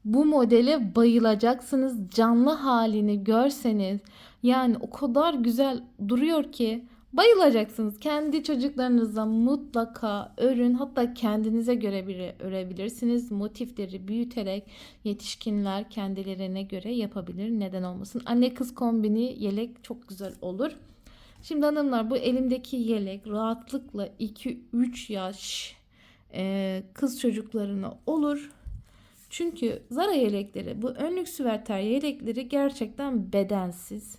Bu modele bayılacaksınız. Canlı halini görseniz yani o kadar güzel duruyor ki bayılacaksınız. Kendi çocuklarınıza mutlaka örün. Hatta kendinize göre bile örebilirsiniz. Motifleri büyüterek yetişkinler kendilerine göre yapabilir. Neden olmasın? Anne kız kombini yelek çok güzel olur. Şimdi hanımlar, bu elimdeki yelek rahatlıkla 2-3 yaş kız çocuklarına olur. Çünkü Zara yelekleri, bu önlük süveter yelekleri gerçekten bedensiz.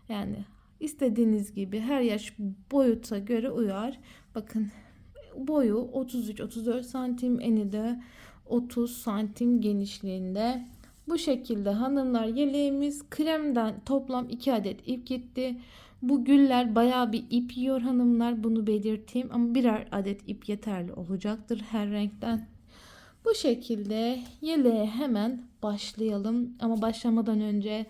Yani istediğiniz gibi her yaş boyuta göre uyar. Bakın, boyu 33-34 santim, eni de 30 santim genişliğinde. Bu şekilde hanımlar, yeleğimiz kremden toplam 2 adet ip gitti. Bu güller bayağı bir ip yiyor hanımlar, bunu belirteyim, ama birer adet ip yeterli olacaktır her renkten. Bu şekilde yeleğe hemen başlayalım. Ama başlamadan önce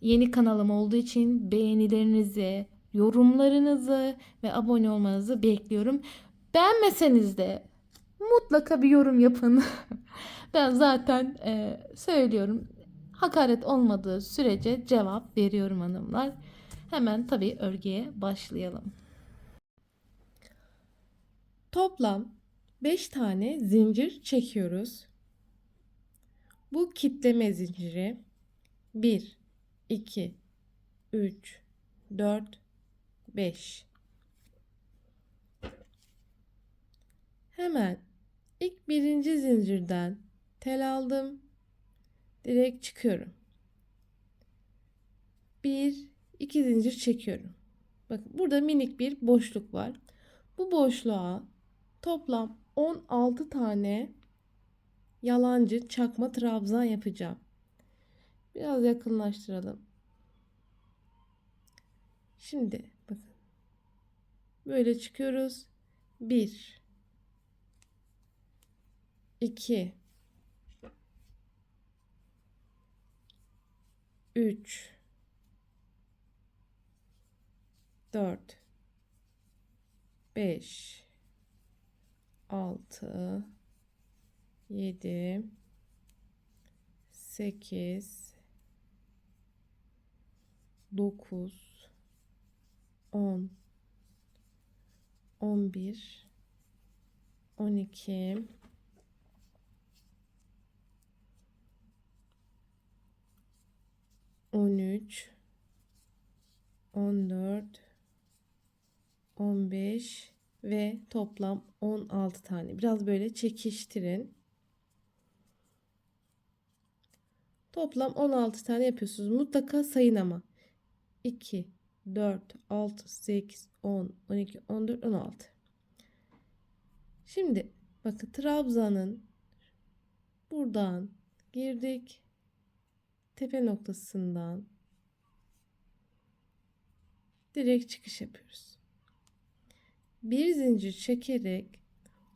yeni kanalım olduğu için beğenilerinizi, yorumlarınızı ve abone olmanızı bekliyorum. Beğenmeseniz de mutlaka bir yorum yapın. Ben zaten söylüyorum. Hakaret olmadığı sürece cevap veriyorum hanımlar. Hemen tabii örgüye başlayalım. Toplam 5 tane zincir çekiyoruz. Bu kitleme zinciri 1, 2, 3, 4, 5. Hemen ilk birinci zincirden tel aldım. Direkt çıkıyorum. 1, 2 zincir çekiyorum. Bakın, burada minik bir boşluk var. Bu boşluğa toplam 16 tane yalancı çakma trabzan yapacağım. Biraz yakınlaştıralım. Şimdi bakın. Böyle çıkıyoruz. 1, 2, 3, 4, 5, 6, 7, 8, 9, 10, 11, 12, 13, 14, 15 ve toplam 16 tane. Biraz böyle çekiştirin. Toplam 16 tane yapıyorsunuz. Mutlaka sayın ama. 2, 4, 6, 8, 10, 12, 14, 16. Şimdi bakın, trabzanın buradan girdik. Tepe noktasından direkt çıkış yapıyoruz. Bir zincir çekerek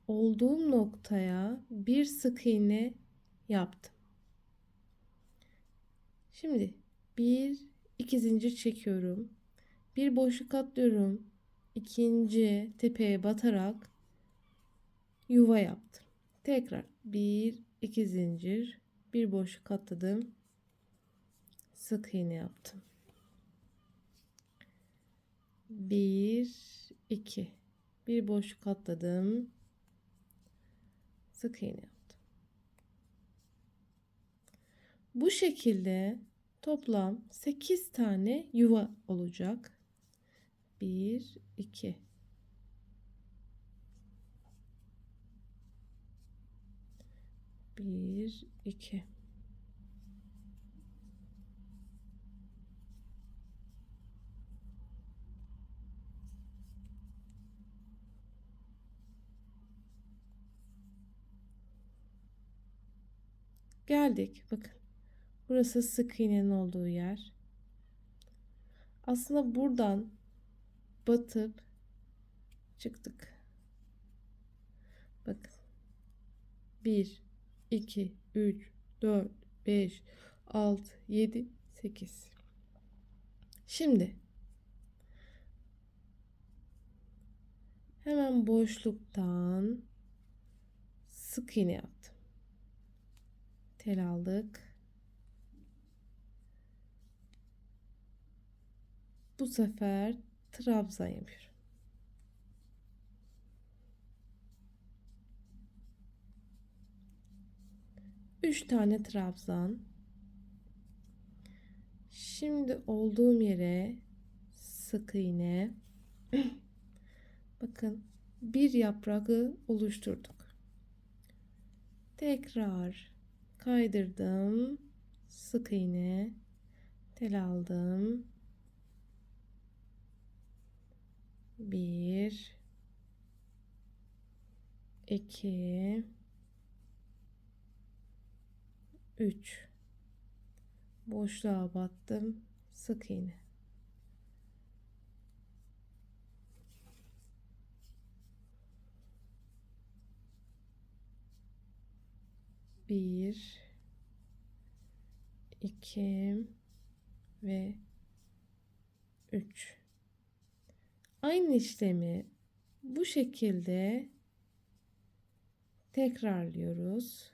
olduğum noktaya bir sık iğne yaptım. Şimdi 1, 2 zincir çekiyorum. Bir boşluk atlıyorum. İkinci tepeye batarak yuva yaptım. Tekrar 1, 2 zincir, bir boşluk atladım. Sık iğne yaptım. 1, 2, bir boşluk atladım. Sık iğne yaptım. Bu şekilde toplam 8 tane yuva olacak. 1, 2, 1, 2. Geldik. Bakın. Burası sık iğnenin olduğu yer. Aslında buradan batıp çıktık. Bakın. 1, 2, 3, 4, 5, 6, 7, 8. Şimdi hemen boşluktan sık iğne yaptım. tel aldık. Bu sefer trabzan yapıyorum. 3 tane trabzan. Şimdi olduğum yere sık iğne. Bakın bir yaprağı oluşturduk. Tekrar kaydırdım. Sık iğne, tel aldım. 1 2 3 boşluğa battım. Sık iğne. 1 2 ve 3. Aynı işlemi bu şekilde tekrarlıyoruz.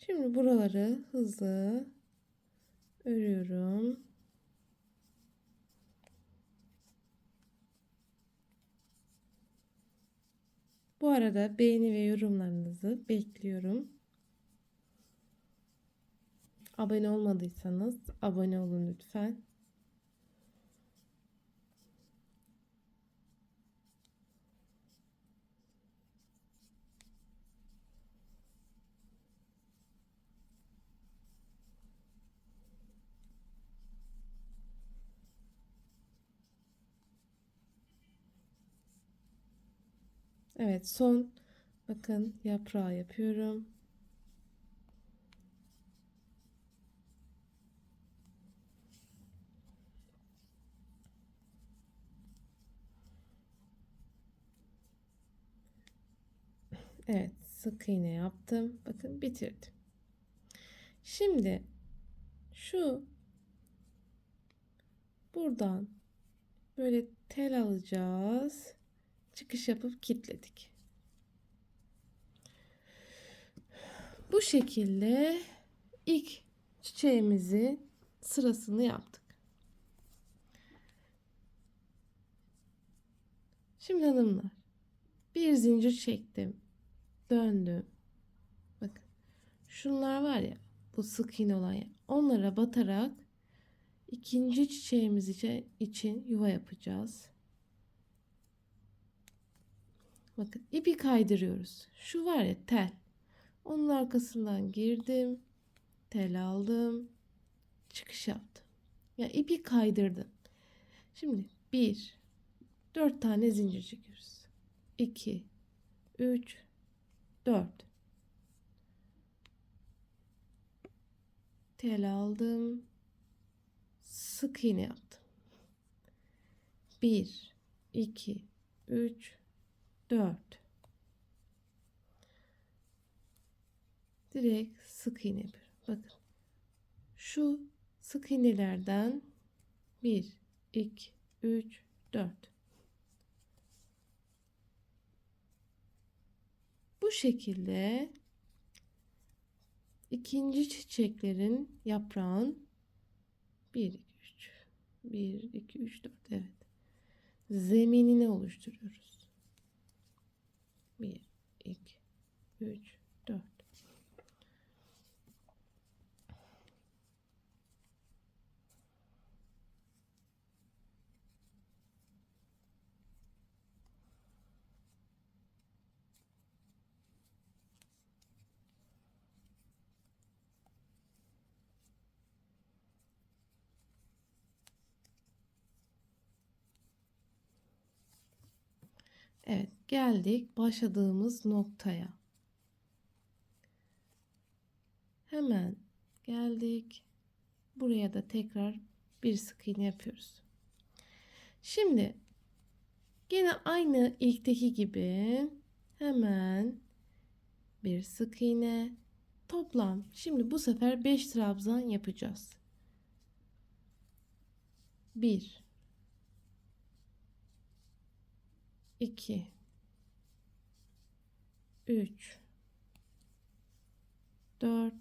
Şimdi buraları hızlı örüyorum. Bu arada beğeni ve yorumlarınızı bekliyorum. Abone olmadıysanız abone olun lütfen. Evet, son bakın yaprağı yapıyorum. Evet, sık iğne yaptım. Bakın bitirdim. Şimdi şu buradan böyle tel alacağız. Çıkış yapıp kilitledik. Bu şekilde ilk çiçeğimizi sırasını yaptık. Şimdi hanımlar bir zincir çektim. Döndüm. Bakın şunlar var ya, bu sık iğne olan yer. Onlara batarak ikinci çiçeğimiz için yuva yapacağız. Bakın ipi kaydırıyoruz. Şu var ya tel. Onun arkasından girdim. Tel aldım. Çıkış yaptım. Ya ipi kaydırdım. Şimdi 4 tane zincir çekiyoruz. 2 3 4 tel aldım. Sık iğne yaptım. 1 2 3 4 direkt sık iğne yapıyorum. Bakın şu sık iğnelerden 1 2 3 4 bu şekilde ikinci çiçeklerin yaprağın 1 2 3 1 2 3 4 evet zeminini oluşturuyoruz. 1 2 3 4 Evet, geldik başladığımız noktaya. Hemen geldik. Buraya da tekrar bir sık iğne yapıyoruz. Şimdi yine aynı ilkteki gibi Hemen bir sık iğne. Toplam. Şimdi bu sefer 5 trabzan yapacağız. 1 2 3 4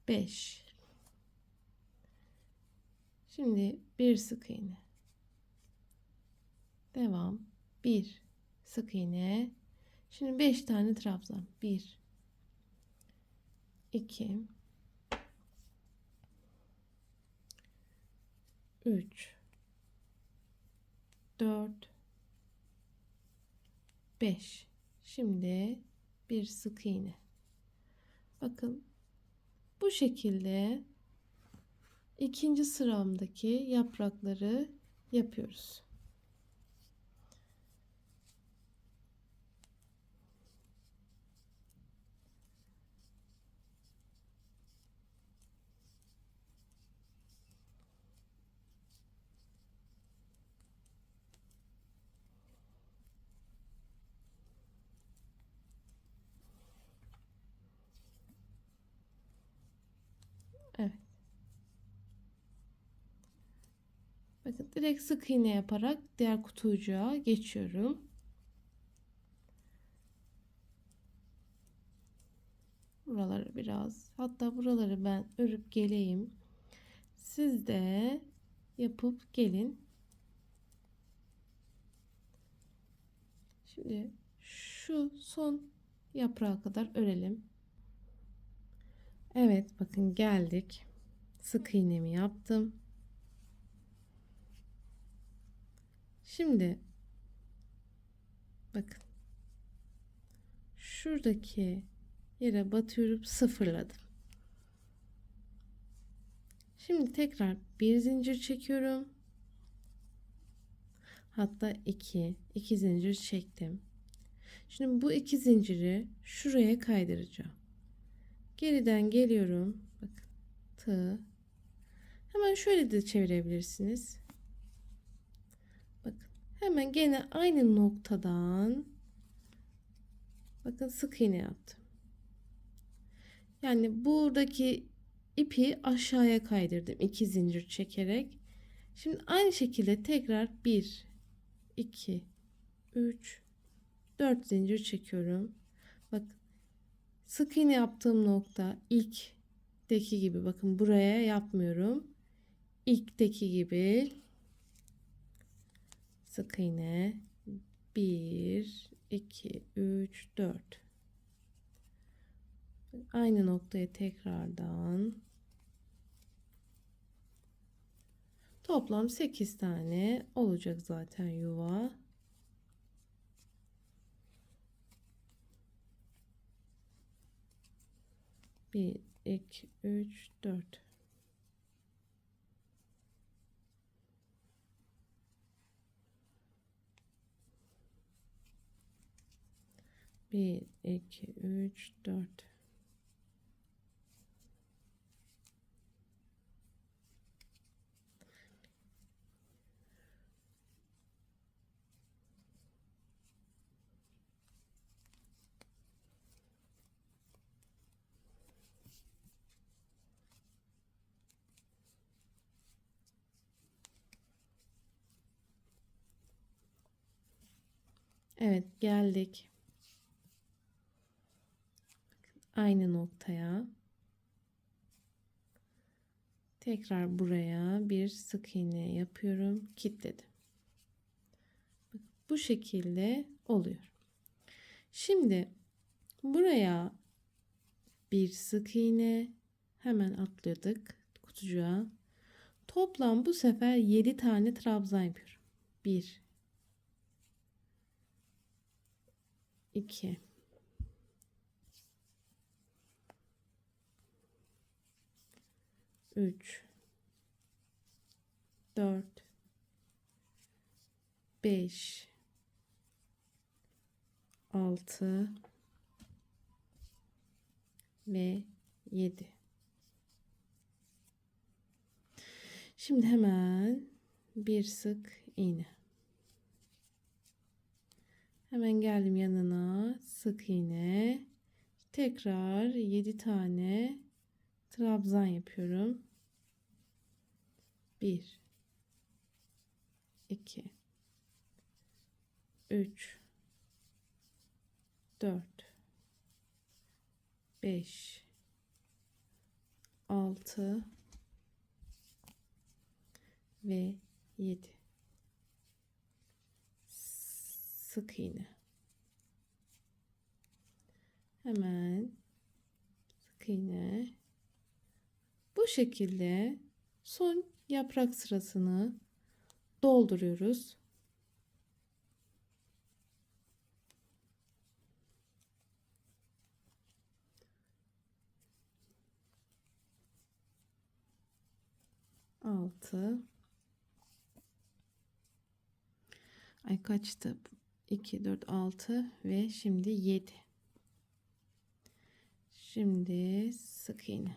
5. Şimdi bir sık iğne. Devam. Bir sık iğne. Şimdi 5 tane trabzan. 1 2 3 4 5. Şimdi bir sık iğne. Bakın bu şekilde ikinci sıramdaki yaprakları yapıyoruz. Evet. Bakın direkt sık iğne yaparak diğer kutucuğa geçiyorum. Buraları biraz, hatta buraları ben örüp geleyim. Siz de yapıp gelin. Şimdi şu son yaprağa kadar örelim. Evet, bakın geldik. Sık iğnemi yaptım. Şimdi bakın şuradaki yere batıyorum, sıfırladım. Şimdi tekrar bir zincir çekiyorum. Hatta iki zincir çektim. Şimdi bu iki zinciri şuraya kaydıracağım. Geriden geliyorum. Bakın tığ. Hemen şöyle de çevirebilirsiniz. Bakın hemen gene aynı noktadan bakın sık iğne yaptım. Yani buradaki ipi aşağıya kaydırdım iki zincir çekerek. Şimdi aynı şekilde tekrar 1 2 3 4 zincir çekiyorum. Bak sık iğne yaptığım nokta ilkteki gibi, bakın buraya yapmıyorum. İlkteki gibi sık iğne 1 2 3 4. Aynı noktaya tekrardan toplam 8 tane olacak zaten yuva. Bir, iki, üç, dört. Bir, iki, üç, dört. Evet, geldik. Aynı noktaya. Tekrar buraya bir sık iğne yapıyorum. Kilitledim. Bu şekilde oluyor. Şimdi buraya bir sık iğne, hemen atladık kutucuğa. Toplam bu sefer 7 tane trabzan yapıyorum. 1 2 3 4 5 6 ve 7. Şimdi hemen bir sık iğne. Hemen geldim yanına. Sık iğne. Tekrar 7 tane trabzan yapıyorum. 1 2 3 4 5 6 ve 7. Sık iğne. Hemen sık iğne. Bu şekilde son yaprak sırasını dolduruyoruz. Altı. Ay kaçtı? 2, 4, 6 ve şimdi 7. Şimdi sık iğne.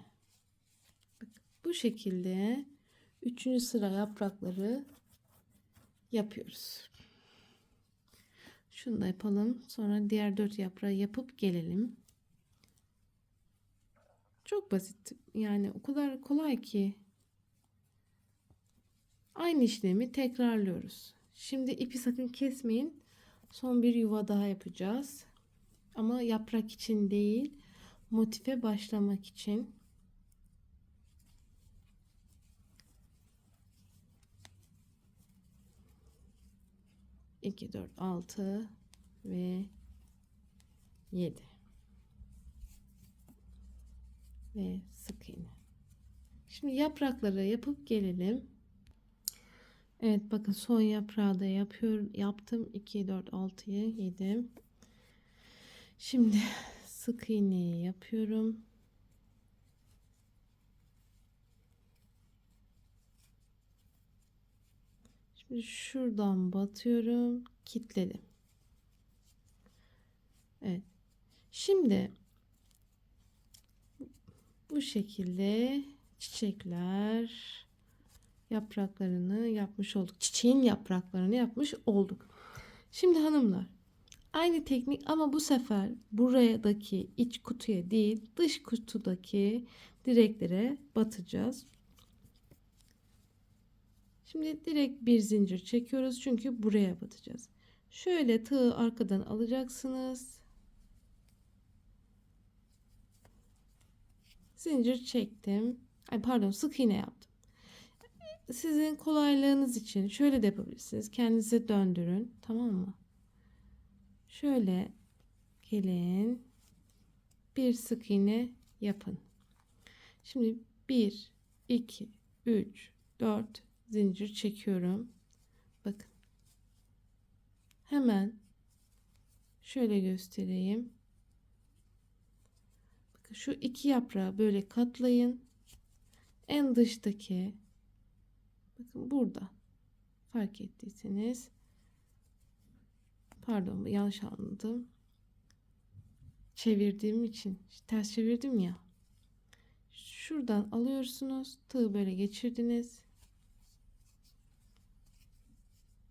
Bak, bu şekilde 3. sıra yaprakları yapıyoruz. Şunu da yapalım. Sonra diğer 4 yaprağı yapıp gelelim. Çok basit. Yani o kadar kolay ki. Aynı işlemi tekrarlıyoruz. Şimdi ipi sakın kesmeyin. Son bir yuva daha yapacağız. Ama yaprak için değil, motife başlamak için. İki, 4, 6 ve 7 ve sık iğne. Şimdi yaprakları yapıp gelelim. Evet, bakın son yaprağı da yaptım. 2, 4, 6'yı 7. Şimdi sık iğneyi yapıyorum. Şimdi şuradan batıyorum, kilitledim. Evet. Şimdi bu şekilde çiçekler yapraklarını yapmış olduk. Çiçeğin yapraklarını yapmış olduk. Şimdi hanımlar, aynı teknik ama bu sefer buradaki iç kutuya değil, dış kutudaki direklere batacağız. Şimdi direkt bir zincir çekiyoruz çünkü buraya batacağız. Şöyle tığı arkadan alacaksınız. Zincir çektim. Ay pardon, sık iğne yaptım. Sizin kolaylığınız için şöyle de yapabilirsiniz. Kendinize döndürün. Tamam mı? Şöyle gelin. Bir sık iğne yapın. Şimdi 1, 2, 3, 4 zincir çekiyorum. Bakın. Hemen şöyle göstereyim. Bakın şu iki yaprağı böyle katlayın. En dıştaki, bakın burada, fark ettiyseniz, pardon yanlış anladım. Çevirdiğim için ters çevirdim ya. Şuradan alıyorsunuz. Tığı böyle geçirdiniz.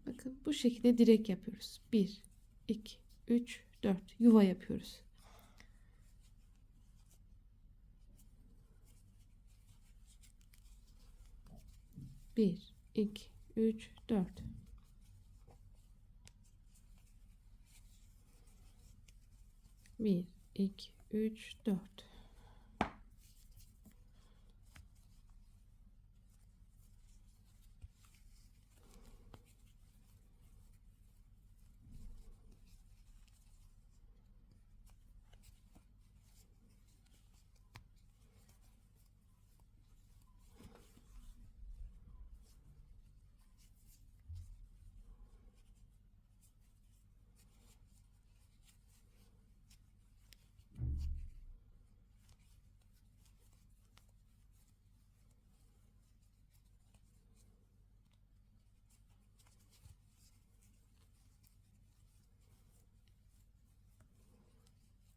Bakın bu şekilde direk yapıyoruz. 1, 2, 3, 4 yuva yapıyoruz. Bir, iki, üç, dört. Bir, iki, üç, dört.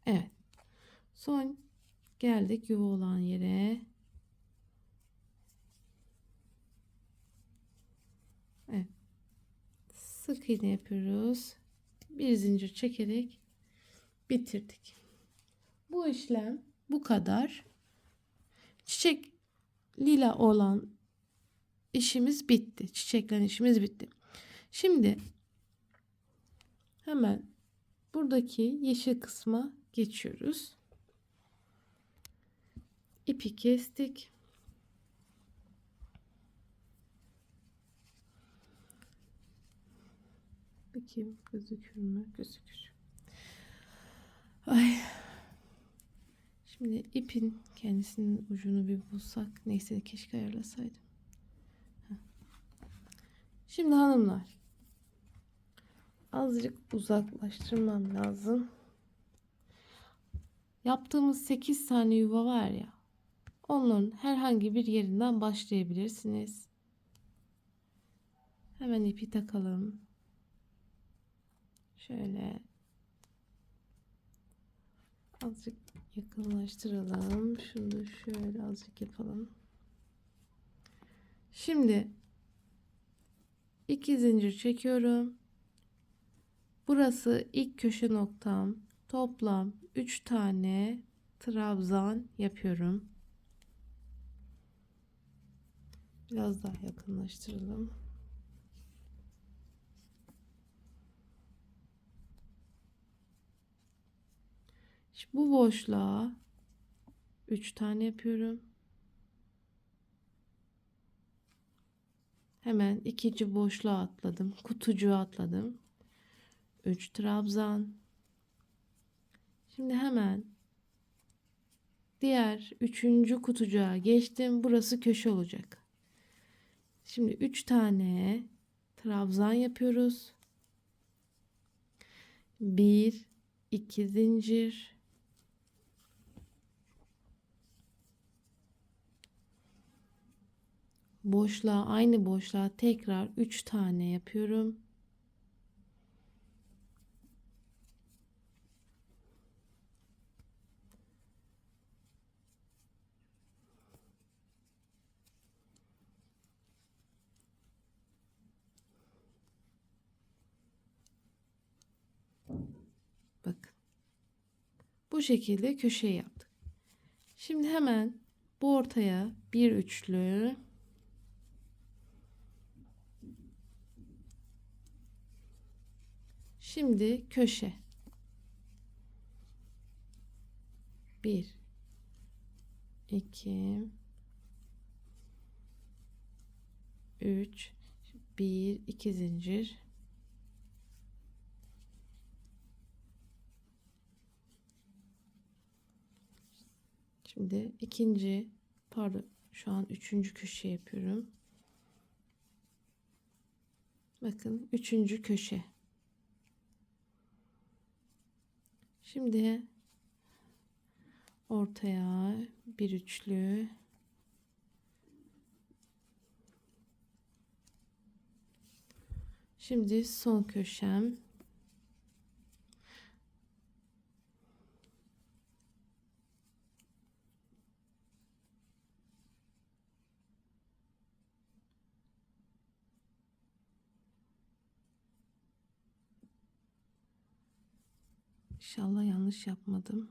Evet. Son geldik yuva olan yere. Evet. Sık iğne yapıyoruz. bir zincir çekerek bitirdik. Bu işlem bu kadar. Çiçek lila olan işimiz bitti. Çiçeklerin işimiz bitti. Şimdi hemen buradaki yeşil kısma geçiyoruz. İpi kestik. Bakayım gözükür mü? Gözükür. Ay. Şimdi ipin kendisinin ucunu bir bulsak. Neyse keşke ayarlasaydım. Şimdi hanımlar. Azıcık uzaklaştırmam lazım. Yaptığımız 8 tane yuva var ya. Onun herhangi bir yerinden başlayabilirsiniz. Hemen ipi takalım. Şöyle azıcık yakınlaştıralım. Şunu da şöyle azıcık yapalım. Şimdi 2 zincir çekiyorum. Burası ilk köşe noktam. Toplam 3 tane trabzan yapıyorum. Biraz daha yakınlaştıralım. Şimdi bu boşluğa 3 tane yapıyorum. Hemen ikinci boşluğa atladım. Kutucuğa atladım. 3 trabzan. Şimdi hemen diğer 3. kutucuğa geçtim. Burası köşe olacak. Şimdi 3 tane trabzan yapıyoruz. 1 2 zincir. Boşluğa, aynı boşluğa tekrar 3 tane yapıyorum. Bakın. Bu şekilde köşeyi yaptık. Şimdi hemen bu ortaya bir üçlü, şimdi köşe 1 2 3 1 2 zincir, şimdi ikinci, pardon, şu an 3. köşe yapıyorum. Bakın 3. köşe. Şimdi ortaya bir üçlü, şimdi son köşem. İnşallah yanlış yapmadım.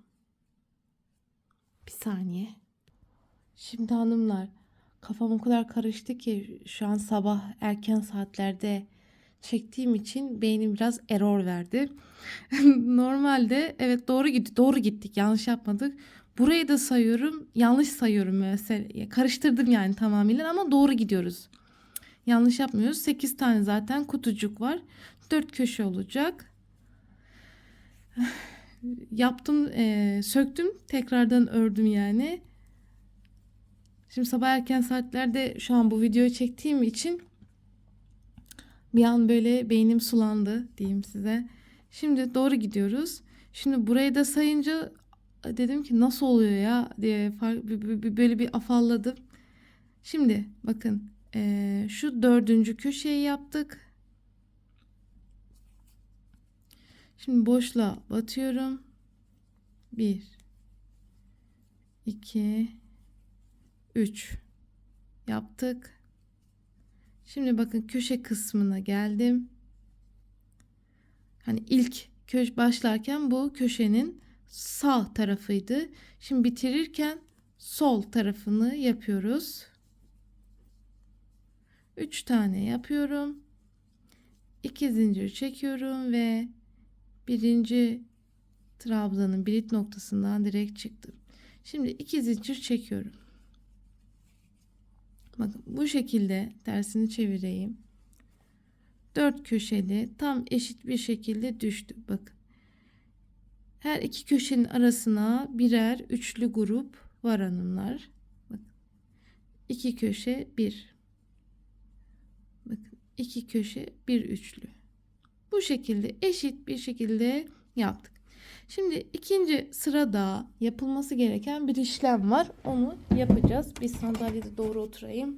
Bir saniye. Şimdi hanımlar, kafam o kadar karıştı ki şu an sabah erken saatlerde çektiğim için beynim biraz error verdi. Normalde evet doğru gittik, yanlış yapmadık. Burayı da sayıyorum, yanlış sayıyorum mesela. Karıştırdım yani tamamıyla ama doğru gidiyoruz. Yanlış yapmıyoruz. 8 tane zaten kutucuk var. 4 köşe olacak. Yaptım, söktüm, tekrardan ördüm yani. Şimdi sabah erken saatlerde şu an bu videoyu çektiğim için bir an böyle beynim sulandı diyeyim size. Şimdi doğru gidiyoruz. Şimdi burayı da sayınca dedim ki nasıl oluyor ya diye böyle bir afalladım. Şimdi bakın, şu 4. köşeyi yaptık. Şimdi boşluğa batıyorum. 1 2 3 yaptık. Şimdi bakın köşe kısmına geldim. Hani ilk başlarken bu köşenin sağ tarafıydı. Şimdi bitirirken sol tarafını yapıyoruz. 3 tane yapıyorum. 2 zincir çekiyorum ve birinci trabzanın birit noktasından direkt çıktım. Şimdi 2 zincir çekiyorum. Bakın bu şekilde tersini çevireyim. 4 köşeli tam eşit bir şekilde düştü. Bakın. Her iki köşenin arasına birer üçlü grup var hanımlar. Bakın. 2 köşe bir. Bakın 2 köşe bir üçlü. Bu şekilde eşit bir şekilde yaptık. Şimdi ikinci sırada yapılması gereken bir işlem var. Onu yapacağız. Bir sandalyede doğru oturayım.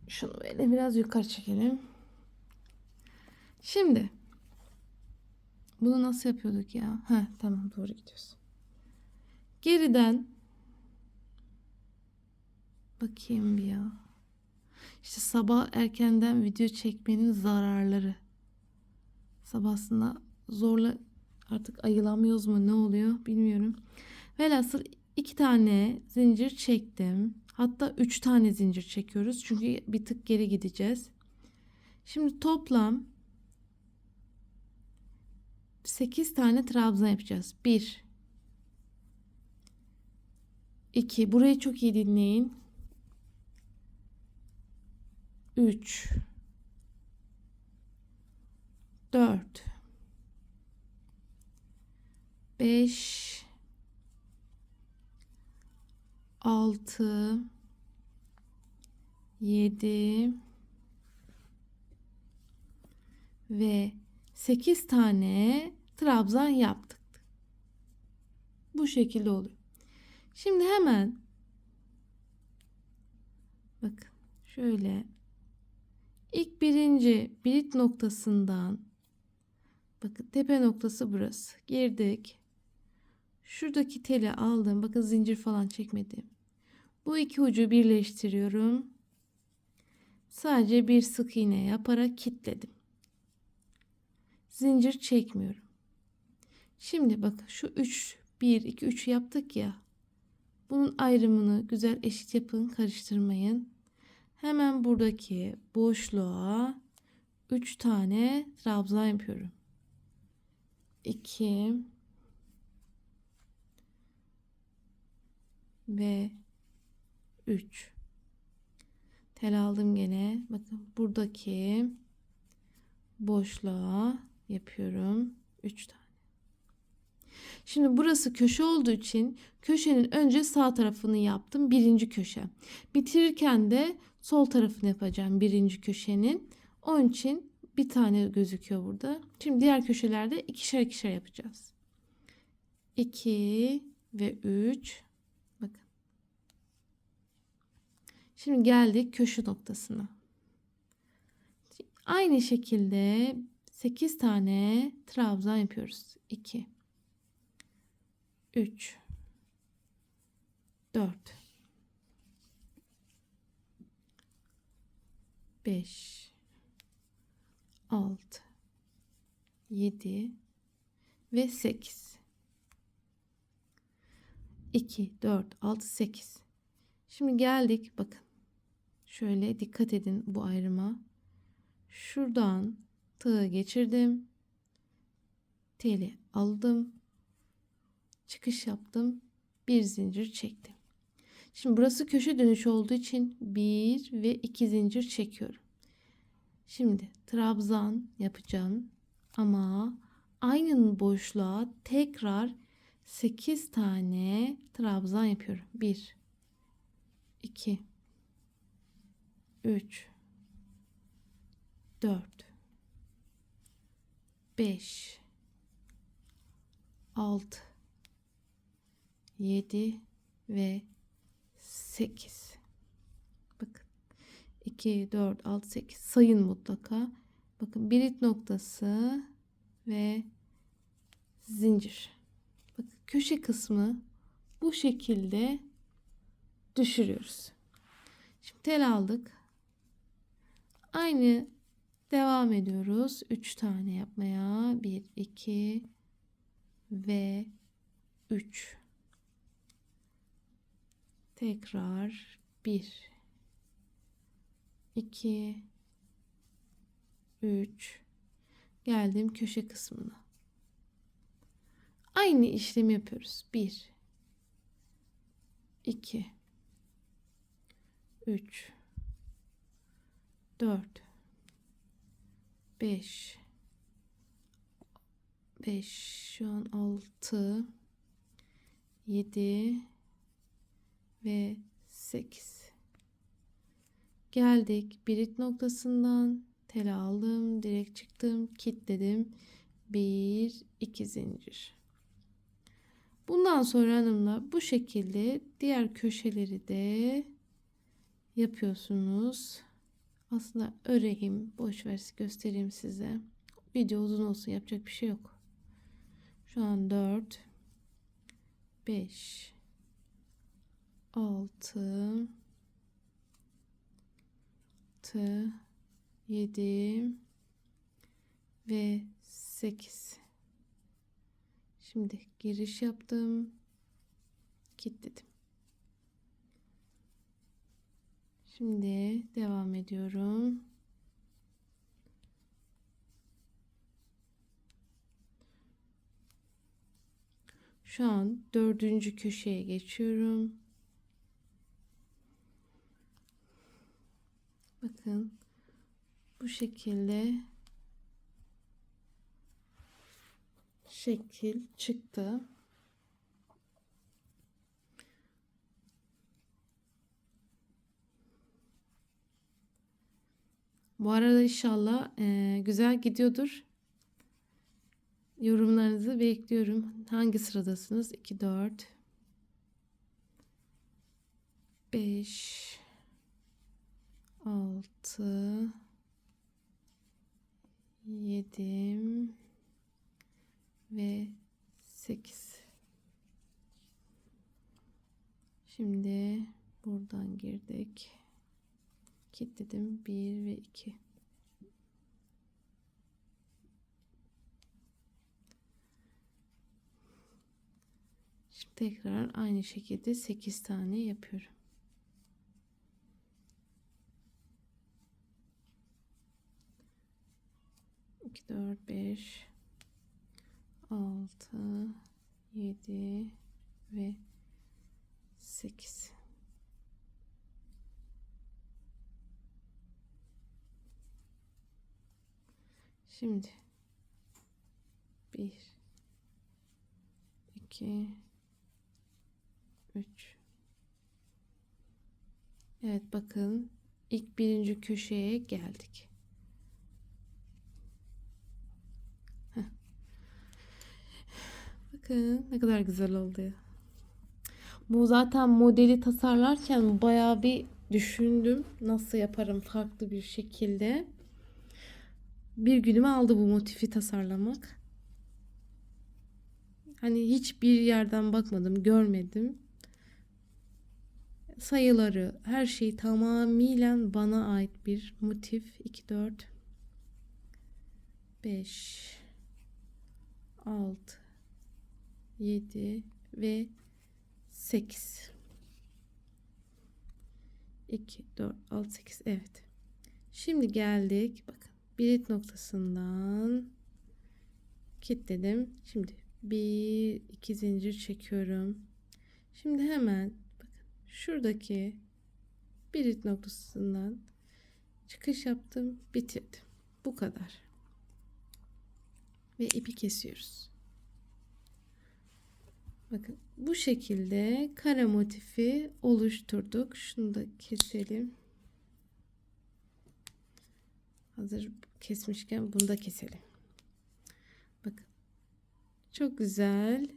Şunu böyle biraz yukarı çekelim. Şimdi bunu nasıl yapıyorduk ya? Tamam, doğru gidiyoruz. Geriden bakayım bir ya. İşte sabah erkenden video çekmenin zararları. Sabahsında zorla artık ayılamıyoruz mu, ne oluyor bilmiyorum. Velhasıl 2 tane zincir çektim. Hatta 3 tane zincir çekiyoruz. Çünkü bir tık geri gideceğiz. Şimdi toplam 8 tane trabzan yapacağız. 1 2, burayı çok iyi dinleyin. 3 4 5 6 7 ve 8 tane trabzan yaptık. Bu şekilde oluyor. Şimdi hemen bakın şöyle ilk birinci birit noktasından, bakın tepe noktası burası, girdik. Şuradaki teli aldım. Bakın zincir falan çekmedim. Bu iki ucu birleştiriyorum. Sadece bir sık iğne yaparak kilitledim. Zincir çekmiyorum. Şimdi bakın şu 3 1 2 3 yaptık ya. Bunun ayrımını güzel eşit yapın, karıştırmayın. Hemen buradaki boşluğa 3 tane trabzan yapıyorum. 2 ve 3. Tel aldım gene. Bakın buradaki boşluğa yapıyorum 3 tane. Şimdi burası köşe olduğu için köşenin önce sağ tarafını yaptım. Birinci köşe. Bitirirken de sol tarafını yapacağım birinci köşenin. Onun için bir tane gözüküyor burada. Şimdi diğer köşelerde ikişer ikişer yapacağız. 2 ve 3. Bakın. Şimdi geldik köşe noktasına. Aynı şekilde 8 tane trabzan yapıyoruz. 2 3 4 5 6 7 ve 8. 2 4 6 8. Şimdi geldik, bakın. Şöyle dikkat edin bu ayrıma. Şuradan tığı geçirdim. Teli aldım. Çıkış yaptım. Bir zincir çektim. Şimdi burası köşe dönüşü olduğu için 1 ve 2 zincir çekiyorum. Şimdi trabzan yapacağım ama aynı boşluğa tekrar 8 tane trabzan yapıyorum. 1 2 3 4 5 6 7 ve 8. Bakın 2 4 6 8 sayın mutlaka. Bakın birit noktası ve zincir. Bakın köşe kısmı bu şekilde düşürüyoruz. Şimdi tel aldık. Aynı devam ediyoruz. 3 tane yapmaya. 1, 2 ve 3. Tekrar 1, 2, 3. Geldim köşe kısmına. Aynı işlemi yapıyoruz. 1, 2, 3, 4, 5, şu an 6, 7 ve 8. Geldik birit noktasından tel aldım, direkt çıktım, kilitledim. 1, 2 zincir. Bundan sonra hanımlar bu şekilde diğer köşeleri de yapıyorsunuz. Aslında öreyim, boş ver göstereyim size. Video uzun olsun, yapacak bir şey yok. Şu an 4, 5, 6, 7 ve 8. Şimdi giriş yaptım. Kilitledim. Şimdi devam ediyorum. Şu an 4. köşeye geçiyorum. Bakın bu şekilde şekil çıktı. Bu arada inşallah güzel gidiyordur. Yorumlarınızı bekliyorum. Hangi sıradasınız? 2, 4, 5, 6, 7 ve 8. Şimdi buradan girdik. Kilitledim. 1 ve 2. Şimdi tekrar aynı şekilde 8 tane yapıyorum. İki, 4, 5, 6, 7 ve 8. Şimdi 1, 2, 3. Evet bakın ilk birinci köşeye geldik. Bakın ne kadar güzel oldu ya. Bu zaten modeli tasarlarken bayağı bir düşündüm. Nasıl yaparım farklı bir şekilde. Bir günümü aldı bu motifi tasarlamak. Hani hiçbir yerden bakmadım, görmedim. Sayıları, her şey tamamıyla bana ait bir motif. 2, 4, 5, 6, 7 ve 8. 2, 4, 6, 8. Evet. Şimdi geldik. Bakın. Birit noktasından kilitledim. Şimdi 1, 2 zincir çekiyorum. Şimdi hemen bakın şuradaki birit noktasından çıkış yaptım, bitirdim. Bu kadar. Ve ipi kesiyoruz. Bakın bu şekilde kare motifi oluşturduk. Şunu da keselim. Hazır kesmişken bunu da keselim. Bakın. Çok güzel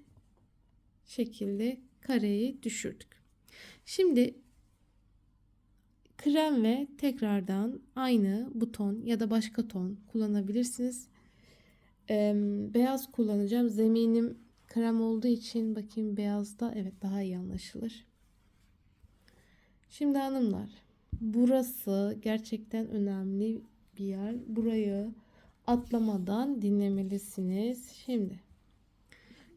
şekilde kareyi düşürdük. Şimdi krem ve tekrardan aynı buton ya da başka ton kullanabilirsiniz. Beyaz kullanacağım. Zeminim krem olduğu için bakayım beyazda evet daha iyi anlaşılır. Şimdi hanımlar, burası gerçekten önemli bir yer. Burayı atlamadan dinlemelisiniz. Şimdi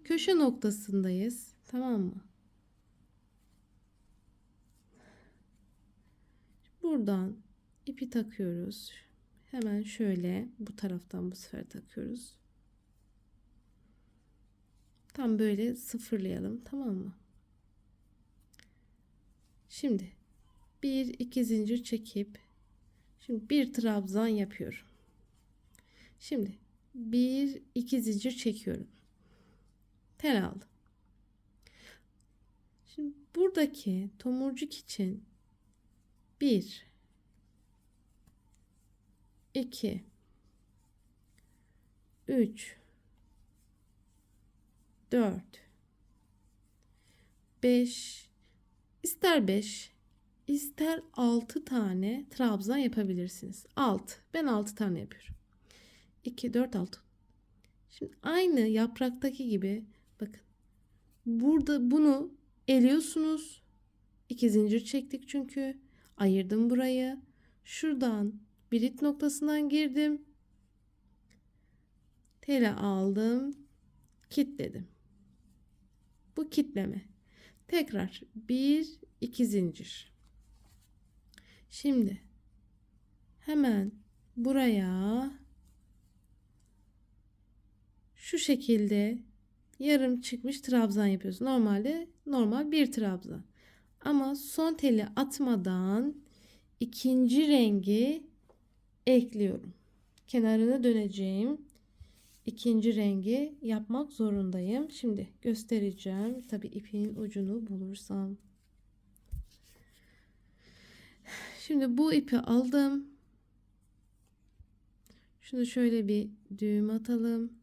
köşe noktasındayız. Tamam mı? Buradan ipi takıyoruz. Hemen şöyle bu taraftan bu sefer takıyoruz. Tam böyle sıfırlayalım, tamam mı? Şimdi bir iki zincir çekip şimdi bir trabzan yapıyorum. Şimdi bir iki zincir çekiyorum. Tel aldım. Şimdi buradaki tomurcuk için 1 2 3 4 5 ister 5 ister 6 tane trabzan yapabilirsiniz. 6. Ben 6 tane yapıyorum. 2 4 6. Şimdi aynı yapraktaki gibi bakın. Burada bunu eliyorsunuz. 2 zincir çektik çünkü. Ayırdım burayı. Şuradan birit noktasından girdim. Tele aldım. Kitledim. Bu kitleme. Tekrar 1 2 zincir. Şimdi hemen buraya şu şekilde yarım çıkmış trabzan yapıyoruz. Normalde normal bir trabzan. Ama son teli atmadan ikinci rengi ekliyorum. Kenarına döneceğim. İkinci rengi yapmak zorundayım. Şimdi göstereceğim. Tabii ipin ucunu bulursam. Şimdi bu ipi aldım. Şunu şöyle bir düğüm atalım.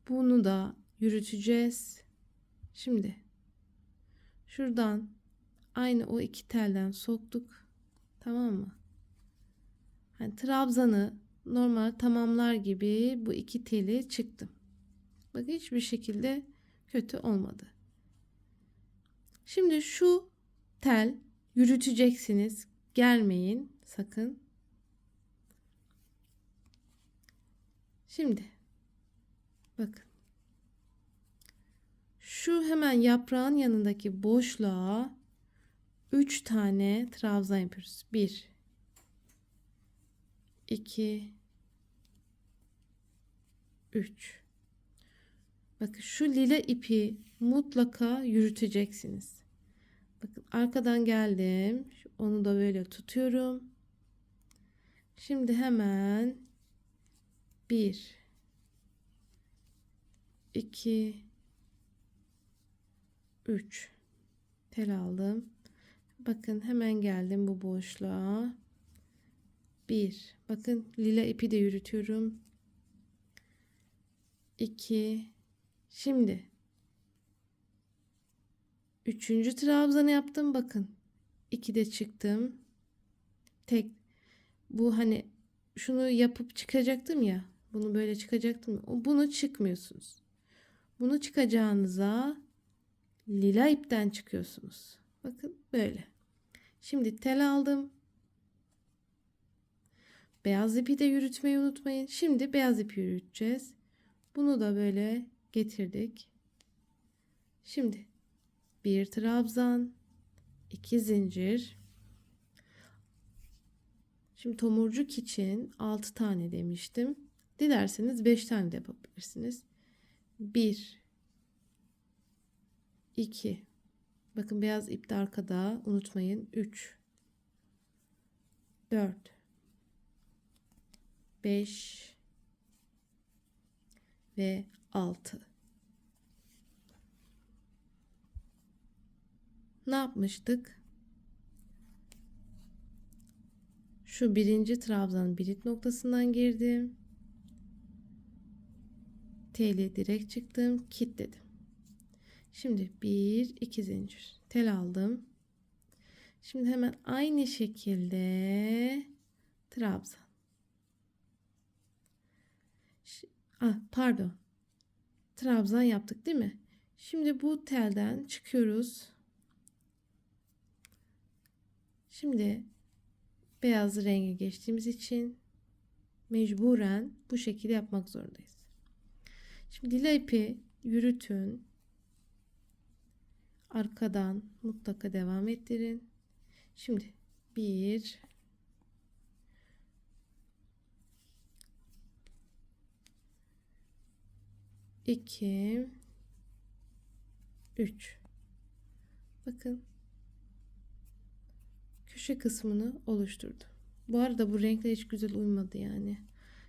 Bunu da yürüteceğiz. Şimdi şuradan aynı o iki telden soktuk. Tamam mı? Hani trabzanı normal tamamlar gibi bu iki teli çıktım. Bak hiçbir şekilde kötü olmadı. Şimdi şu tel yürüteceksiniz. Germeyin sakın. Şimdi bakın. Şu hemen yaprağın yanındaki boşluğa 3 tane trabzan yapıyoruz. 1 2 3. Bakın şu lila ipi mutlaka yürüteceksiniz. Bakın arkadan geldim. Onu da böyle tutuyorum. Şimdi hemen 1 2 3 tel aldım. Bakın hemen geldim bu boşluğa. 1 bakın lila ipi de yürütüyorum. 2 şimdi üçüncü trabzanı yaptım. Bakın 2 de çıktım. Tek bu hani şunu yapıp çıkacaktım ya. Bunu böyle çıkacaktım ya. Bunu çıkmıyorsunuz. Bunu çıkacağınıza lila ipten çıkıyorsunuz. Bakın böyle. Şimdi tel aldım. Beyaz ipi de yürütmeyi unutmayın. Şimdi beyaz ipi yürüteceğiz. Bunu da böyle getirdik. Şimdi bir trabzan, 2 zincir. Şimdi tomurcuk için 6 tane demiştim. Dilerseniz 5 tane de yapabilirsiniz. 1 2 bakın beyaz ip de arkada unutmayın. 3 4 5 ve 6. Ne yapmıştık? Şu birinci trabzanın birit noktasından girdim. Teli direkt çıktım, kilitledim. Şimdi 1 2 zincir tel aldım. Şimdi hemen aynı şekilde trabzan. Pardon. Trabzan yaptık değil mi? Şimdi bu telden çıkıyoruz. Şimdi beyaz renge geçtiğimiz için mecburen bu şekilde yapmak zorundayız. Şimdi lila ipi yürütün. Arkadan mutlaka devam ettirin. Şimdi 1 2 3. Bakın köşe kısmını oluşturdu. Bu arada bu renkler hiç güzel uymadı yani.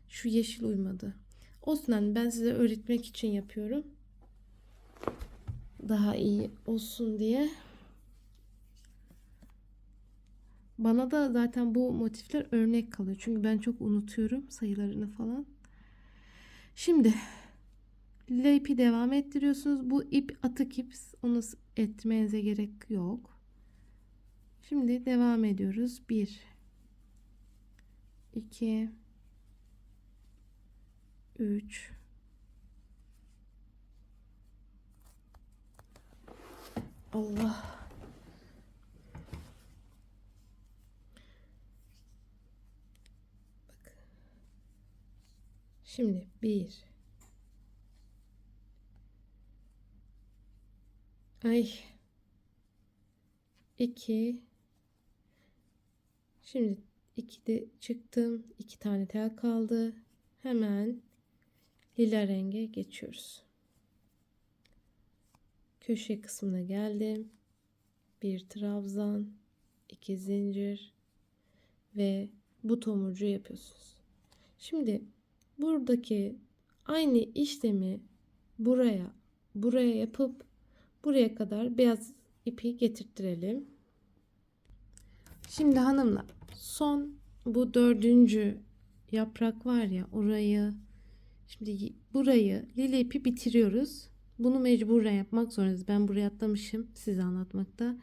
Şu yeşil uymadı. Olsun, hani ben size öğretmek için yapıyorum. Daha iyi olsun diye. Bana da zaten bu motifler örnek kalıyor. Çünkü ben çok unutuyorum sayılarını falan. Şimdi lila ipi devam ettiriyorsunuz. Bu ip atık ip. Onu etmenize gerek yok. Şimdi devam ediyoruz. 1 2 3 Allah. Bak. Şimdi 1 ay 2 şimdi 2'de çıktım. 2 tane tel kaldı. Hemen lila renge geçiyoruz. Köşe kısmına geldim. Bir trabzan, 2 zincir ve bu tomurcuğu yapıyorsunuz. Şimdi buradaki aynı işlemi buraya yapıp buraya kadar beyaz ipi getirttirelim. Şimdi hanımlar, son bu 4. yaprak var ya, orayı, şimdi burayı lila ipi bitiriyoruz. Bunu mecburen yapmak zorundayız. Ben buraya atlamışım size anlatmakta.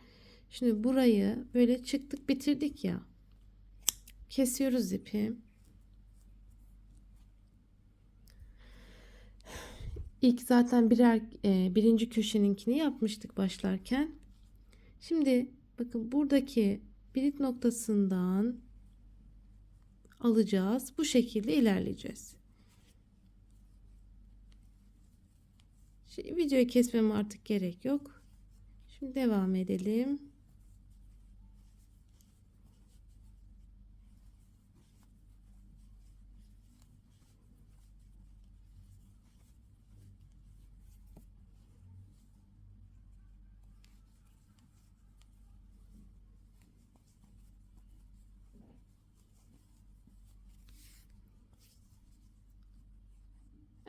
Şimdi burayı böyle çıktık bitirdik ya. Kesiyoruz ipi. İlk zaten birinci köşeninkini yapmıştık başlarken. Şimdi bakın buradaki birit noktasından alacağız. Bu şekilde ilerleyeceğiz. Şimdi videoyu kesmeme artık gerek yok. Şimdi devam edelim.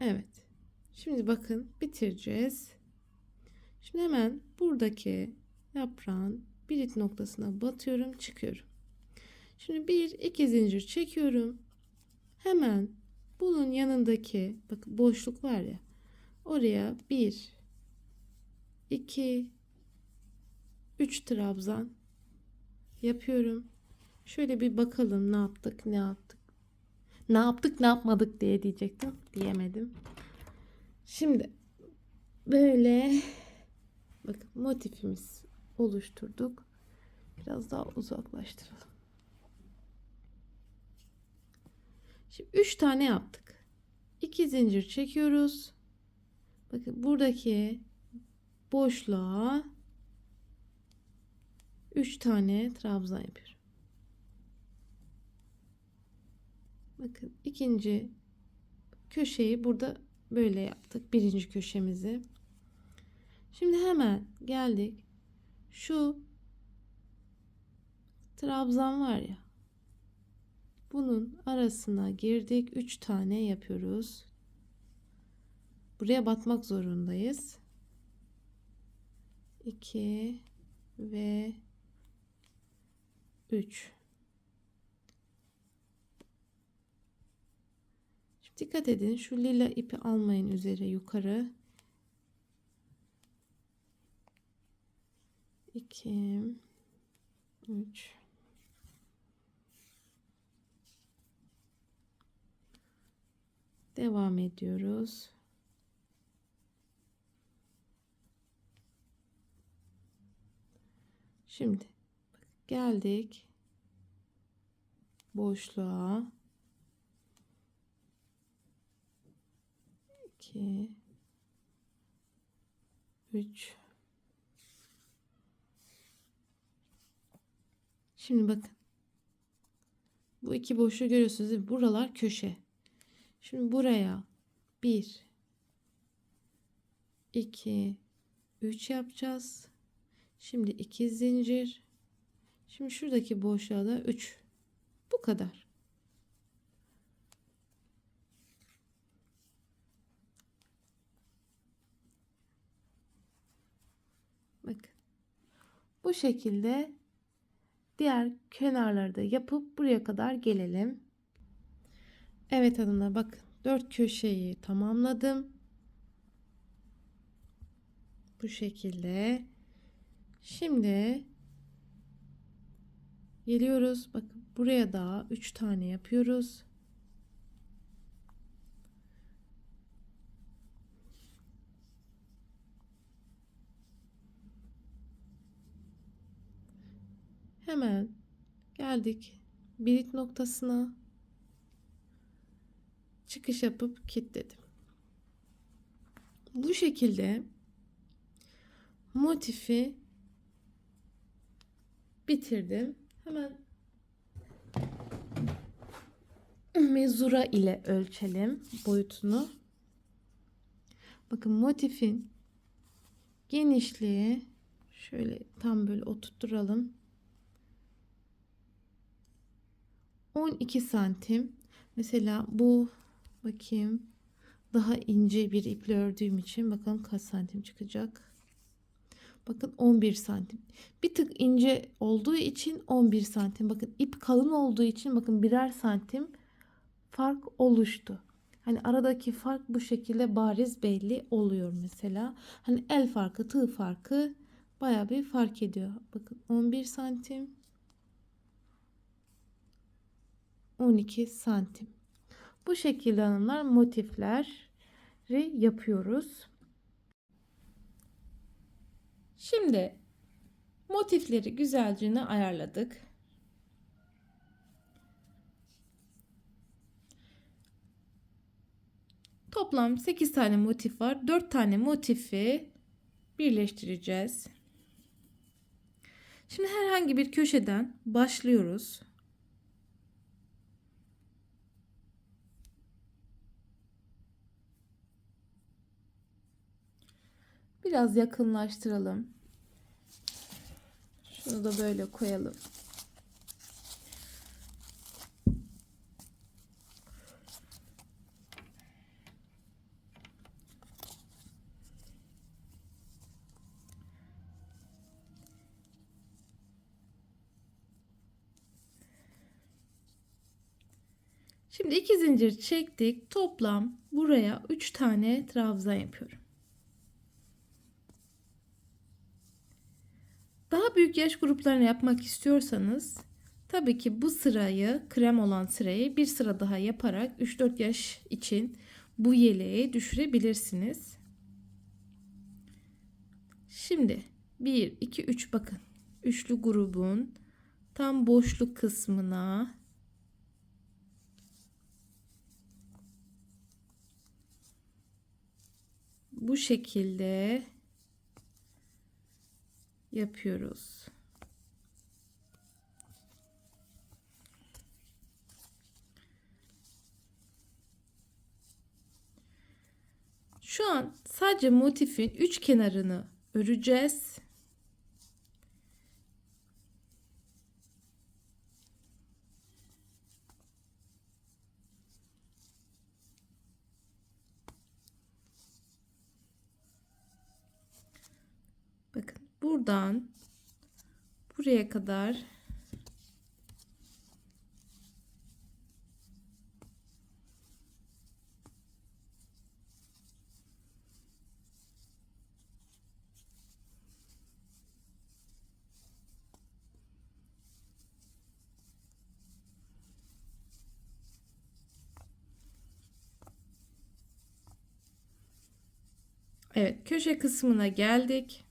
Evet. Şimdi bakın bitireceğiz. Şimdi hemen buradaki yaprağın birit noktasına batıyorum, çıkıyorum. Şimdi 1-2 zincir çekiyorum. Hemen bunun yanındaki bakın boşluk var ya, oraya 1 2 3 trabzan yapıyorum. Şöyle bir bakalım ne yaptık, ne yaptık. Ne yaptık, ne yapmadık diye diyecektim. Diyemedim. Şimdi böyle bakın motifimiz oluşturduk. Biraz daha uzaklaştıralım. Şimdi 3 tane yaptık. 2 zincir çekiyoruz. Bakın buradaki boşluğa 3 tane trabzan yapıyorum. Bakın ikinci köşeyi burada böyle yaptık. Birinci köşemizi. Şimdi hemen geldik. Şu trabzan var ya. Bunun arasına girdik. 3 tane yapıyoruz. Buraya batmak zorundayız. 2 ve 3. Şimdi dikkat edin. Şu lila ipi almayın üzeri yukarı. 2 3 devam ediyoruz. Şimdi geldik boşluğa. 2 3. Şimdi bakın. Bu iki boşluğu görüyorsunuz değil mi? Buralar köşe. Şimdi buraya 1 2 3 yapacağız. Şimdi 2 zincir. Şimdi şuradaki boşluğa da 3. Bu kadar. Bakın. Bu şekilde diğer kenarları da yapıp buraya kadar gelelim. Evet hanımlar, bakın 4 köşeyi tamamladım. Bu şekilde. Şimdi geliyoruz. Bakın buraya da 3 tane yapıyoruz. Hemen geldik birit noktasına. Çıkış yapıp kilitledim. Bu şekilde motifi bitirdim. Hemen mezura ile ölçelim boyutunu. Bakın motifin genişliği şöyle tam böyle oturtturalım. 12 santim. Mesela bu, bakayım, daha ince bir iple ördüğüm için bakalım kaç santim çıkacak. Bakın 11 santim. Bir tık ince olduğu için 11 santim. Bakın ip kalın olduğu için bakın birer santim fark oluştu. Hani aradaki fark bu şekilde bariz belli oluyor mesela. Hani el farkı, tığ farkı baya bir fark ediyor. Bakın 11 santim. 12 santim. Bu şekilde hanımlar motifleri yapıyoruz. Şimdi motifleri güzelce ayarladık. Toplam 8 tane motif var. 4 tane motifi birleştireceğiz. Şimdi herhangi bir köşeden başlıyoruz. Biraz yakınlaştıralım. Şunu da böyle koyalım. Şimdi 2 zincir çektik. Toplam buraya 3 tane trabzan yapıyorum. Daha büyük yaş gruplarını yapmak istiyorsanız tabii ki bu sırayı, krem olan sırayı bir sıra daha yaparak 3-4 yaş için bu yeleği düşürebilirsiniz. Şimdi 1 2 3, bakın. Üçlü grubun tam boşluk kısmına bu şekilde yapıyoruz. Şu an sadece motifin 3 kenarını öreceğiz. Bakın buradan buraya kadar evet, köşe kısmına geldik.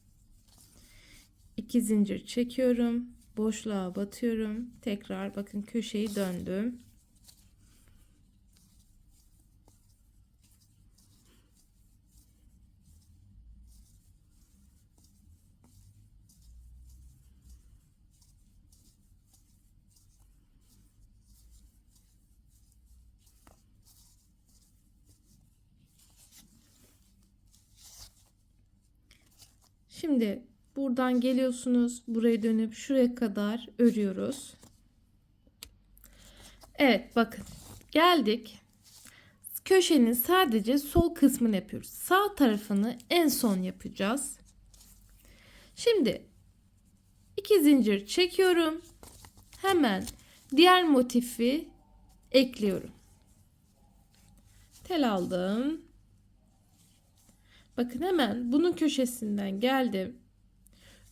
2 zincir çekiyorum. Boşluğa batıyorum. Tekrar bakın köşeyi döndüm. Şimdi buradan geliyorsunuz. Buraya dönüp şuraya kadar örüyoruz. Evet bakın geldik. Köşenin sadece sol kısmını yapıyoruz. Sağ tarafını en son yapacağız. Şimdi 2 zincir çekiyorum. Hemen diğer motifi ekliyorum. Tel aldım. Bakın hemen bunun köşesinden geldim.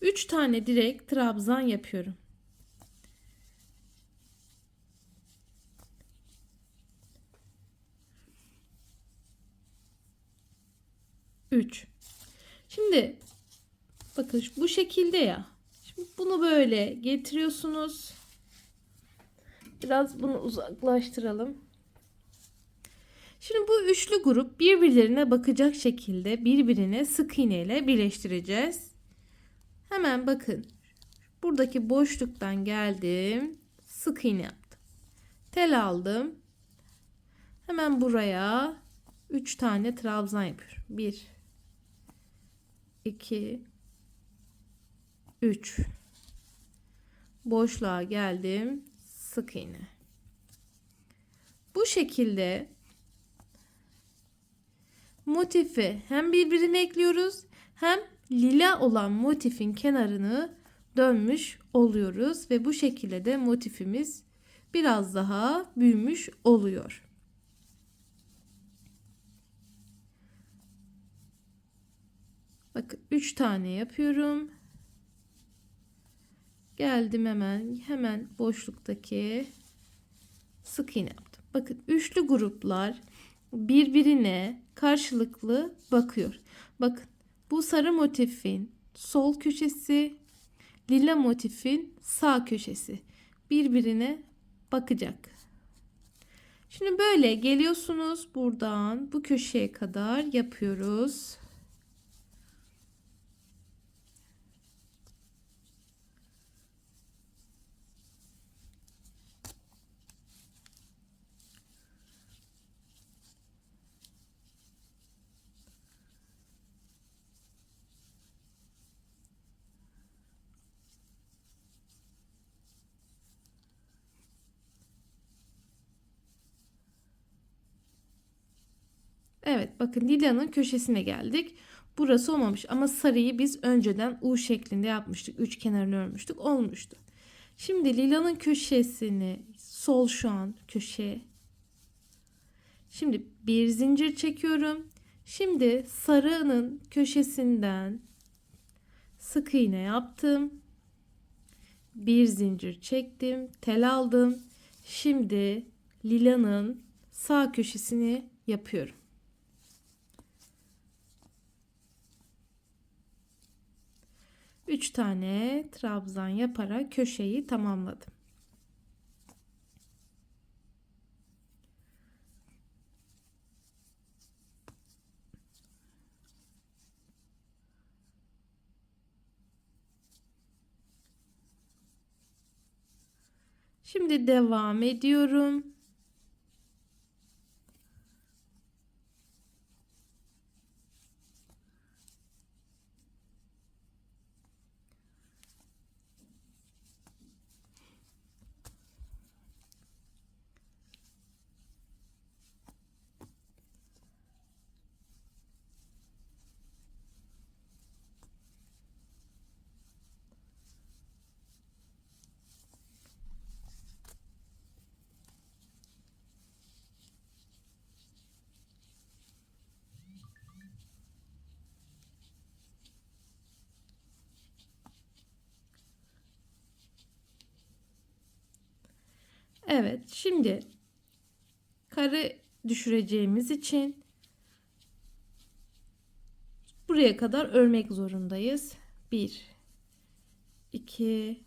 3 tane direkt trabzan yapıyorum. Üç. Şimdi bakın bu şekilde ya. Şimdi bunu böyle getiriyorsunuz. Biraz bunu uzaklaştıralım. Şimdi bu üçlü grup birbirlerine bakacak şekilde birbirine sık iğne ile birleştireceğiz. Hemen bakın. Buradaki boşluktan geldim. Sık iğne yaptım. Tel aldım. Hemen buraya 3 tane trabzan yapıyorum. 1 2 3. Boşluğa geldim. Sık iğne. Bu şekilde motifi hem birbirine ekliyoruz hem lila olan motifin kenarını dönmüş oluyoruz ve bu şekilde de motifimiz biraz daha büyümüş oluyor. Bakın 3 tane yapıyorum. Geldim hemen boşluktaki sık iğne yaptım. Bakın üçlü gruplar birbirine karşılıklı bakıyor. Bakın bu sarı motifin sol köşesi, lila motifin sağ köşesi birbirine bakacak. Şimdi böyle geliyorsunuz buradan bu köşeye kadar yapıyoruz. Evet bakın lilanın köşesine geldik. Burası olmamış ama sarıyı biz önceden U şeklinde yapmıştık. Üç kenarını örmüştük. Olmuştu. Şimdi lilanın köşesini sol şu an köşeye. Şimdi bir zincir çekiyorum. Şimdi sarının köşesinden sık iğne yaptım. Bir zincir çektim. Tel aldım. Şimdi lilanın sağ köşesini yapıyorum. 3 tane trabzan yaparak köşeyi tamamladım. Şimdi devam ediyorum. Evet, şimdi kare düşüreceğimiz için buraya kadar örmek zorundayız. 1 2,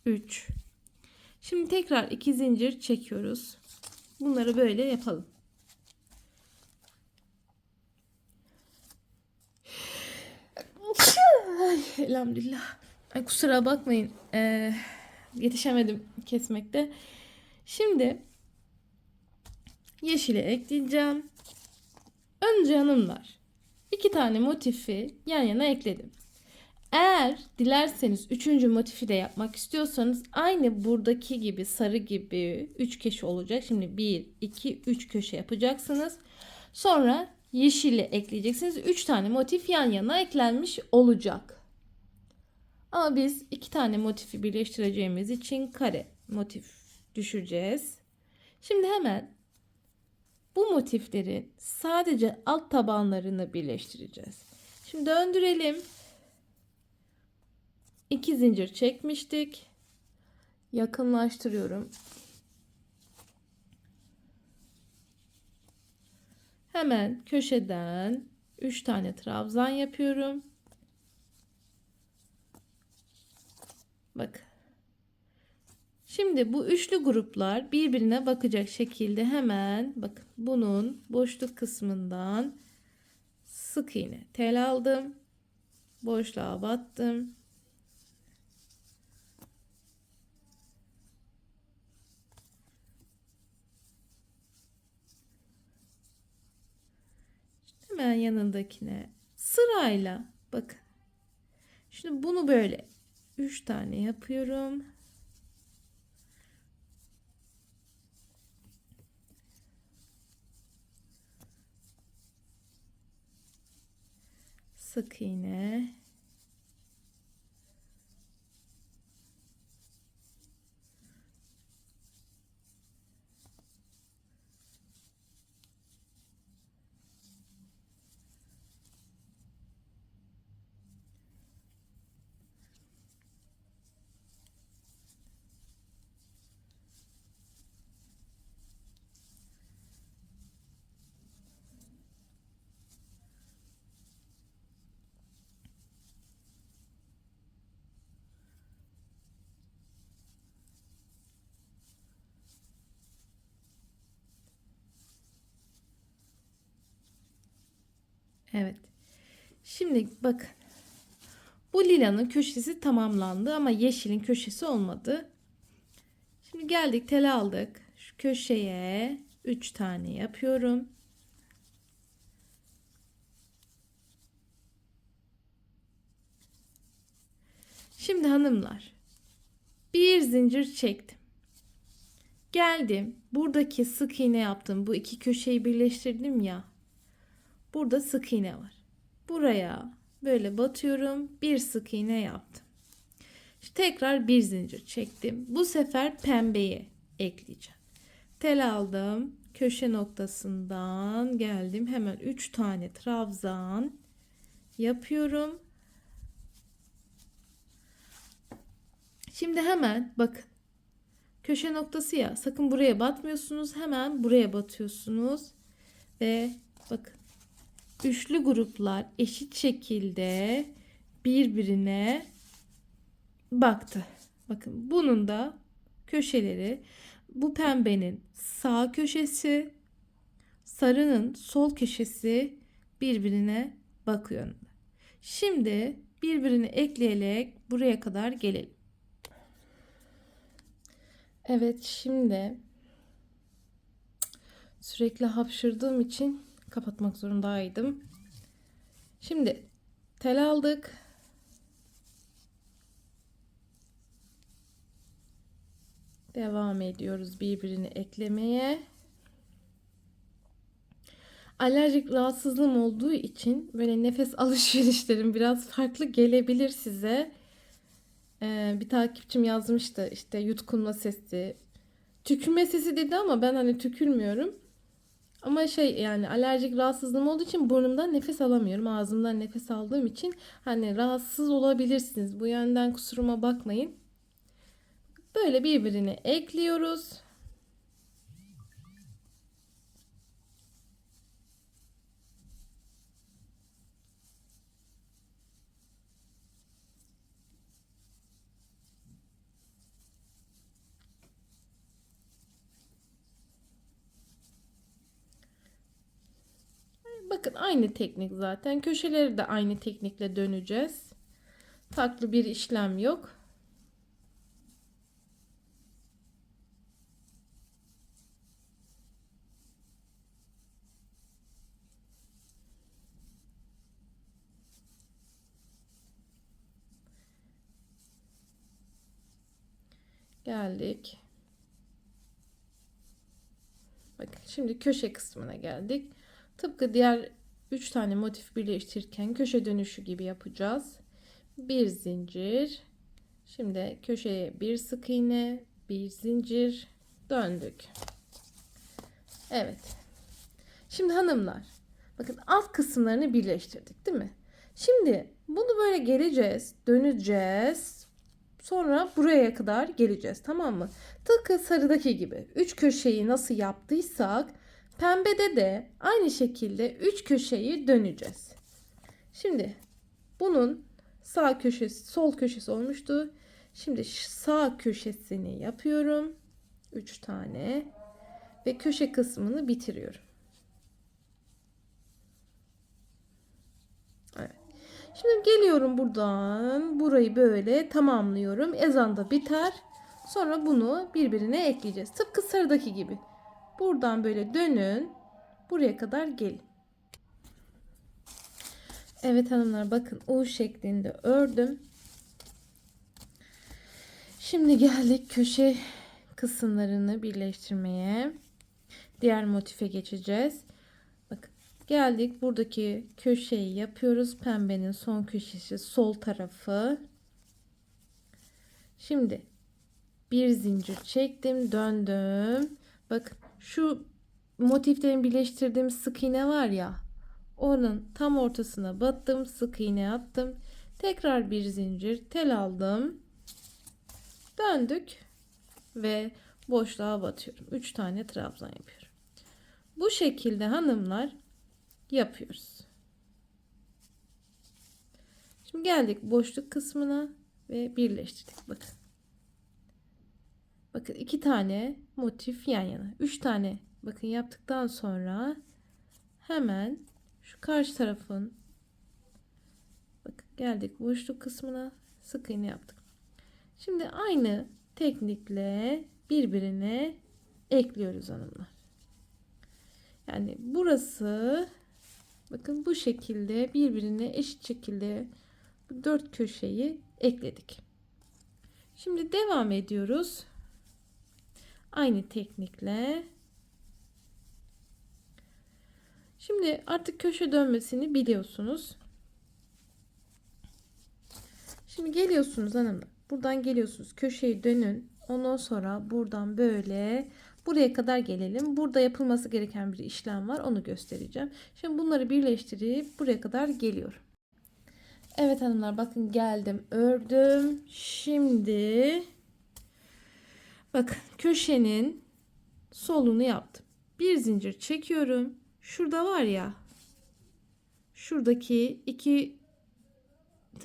3. Şimdi tekrar 2 zincir çekiyoruz. Bunları böyle yapalım. Ay, elhamdülillah. Ay, kusura bakmayın. Yetişemedim kesmekte. Şimdi yeşili ekleyeceğim. Önce hanımlar 2 tane motifi yan yana ekledim. Eğer dilerseniz 3. motifi de yapmak istiyorsanız aynı buradaki gibi sarı gibi 3 köşe olacak. Şimdi 1, 2, 3 köşe yapacaksınız. Sonra yeşili ekleyeceksiniz. 3 tane motif yan yana eklenmiş olacak. Ama biz 2 tane motifi birleştireceğimiz için kare motif düşüreceğiz. Şimdi hemen bu motiflerin sadece alt tabanlarını birleştireceğiz. Şimdi döndürelim. 2 zincir çekmiştik. Yakınlaştırıyorum. Hemen köşeden 3 tane trabzan yapıyorum. Bak. Şimdi bu üçlü gruplar birbirine bakacak şekilde hemen bakın bunun boşluk kısmından sık iğne tel aldım. Boşluğa battım. Hemen yanındakine sırayla bakın. Şimdi bunu böyle 3 tane yapıyorum. Sık iğne. Evet. Şimdi bakın. Bu lilanın köşesi tamamlandı ama yeşilin köşesi olmadı. Şimdi geldik tel aldık. Şu köşeye 3 tane yapıyorum. Şimdi hanımlar bir zincir çektim. Geldim. Buradaki sık iğne yaptım. Bu iki köşeyi birleştirdim ya. Burada sık iğne var. Buraya böyle batıyorum. Bir sık iğne yaptım. Şimdi tekrar bir zincir çektim. Bu sefer pembeyi ekleyeceğim. Tel aldım. Köşe noktasından geldim. Hemen 3 tane trabzan yapıyorum. Şimdi hemen bakın. Köşe noktası ya. Sakın buraya batmıyorsunuz. Hemen buraya batıyorsunuz. Ve bakın. Üçlü gruplar eşit şekilde birbirine baktı. Bakın bunun da köşeleri, bu pembenin sağ köşesi, sarının sol köşesi birbirine bakıyor. Şimdi birbirini ekleyerek buraya kadar gelelim. Evet, şimdi sürekli hapşırdığım için kapatmak zorundaydım. Şimdi tel aldık. Devam ediyoruz birbirini eklemeye. Alerjik rahatsızlığım olduğu için böyle nefes alışverişlerim biraz farklı gelebilir size. Bir takipçim yazmıştı işte yutkunma sesi, tükürme sesi dedi ama ben hani tükürmüyorum. Ama yani alerjik rahatsızlığım olduğu için burnumdan nefes alamıyorum. Ağzımdan nefes aldığım için hani rahatsız olabilirsiniz. Bu yönden kusuruma bakmayın. Böyle birbirini ekliyoruz. Bakın aynı teknik zaten. Köşeleri de aynı teknikle döneceğiz. Farklı bir işlem yok. Geldik. Bakın şimdi köşe kısmına geldik. Tıpkı diğer 3 tane motif birleştirirken köşe dönüşü gibi yapacağız. Bir zincir. Şimdi köşeye bir sık iğne, bir zincir, döndük. Evet. Şimdi hanımlar, bakın alt kısımlarını birleştirdik, değil mi? Şimdi bunu böyle geleceğiz, döneceğiz. Sonra buraya kadar geleceğiz, tamam mı? Tıpkı sarıdaki gibi 3 köşeyi nasıl yaptıysak pembede de aynı şekilde 3 köşeyi döneceğiz. Şimdi bunun sağ köşesi, sol köşesi olmuştu. Şimdi sağ köşesini yapıyorum. 3 tane ve köşe kısmını bitiriyorum. Evet. Şimdi geliyorum buradan. Burayı böyle tamamlıyorum. Ezan da biter. Sonra bunu birbirine ekleyeceğiz. Tıpkı sarıdaki gibi. Buradan böyle dönün. Buraya kadar gelin. Evet hanımlar, bakın U şeklinde ördüm. Şimdi geldik köşe kısımlarını birleştirmeye. Diğer motife geçeceğiz. Bakın geldik, buradaki köşeyi yapıyoruz. Pembenin son köşesi sol tarafı. Şimdi bir zincir çektim, döndüm. Bakın şu motiflerin birleştirdiğim sık iğne var ya, onun tam ortasına battım, sık iğne attım. Tekrar bir zincir, tel aldım. Döndük ve boşluğa batıyorum. 3 tane trabzan yapıyorum. Bu şekilde hanımlar yapıyoruz. Şimdi geldik boşluk kısmına ve birleştirdik. Bakın. Bakın 2 tane motif yan yana. 3 tane bakın yaptıktan sonra hemen şu karşı tarafın, bakın geldik boşluk kısmına, sık iğne yaptık. Şimdi aynı teknikle birbirine ekliyoruz hanımlar. Yani burası, bakın bu şekilde birbirine eşit şekilde 4 köşeyi ekledik. Şimdi devam ediyoruz. Aynı teknikle. Şimdi artık köşe dönmesini biliyorsunuz. Şimdi geliyorsunuz hanımlar. Buradan geliyorsunuz. Köşeyi dönün. Ondan sonra buradan böyle buraya kadar gelelim. Burada yapılması gereken bir işlem var. Onu göstereceğim. Şimdi bunları birleştirip buraya kadar geliyorum. Evet hanımlar, bakın geldim. Ördüm. Şimdi bakın köşenin solunu yaptım. Bir zincir çekiyorum. Şurada var ya, şuradaki iki,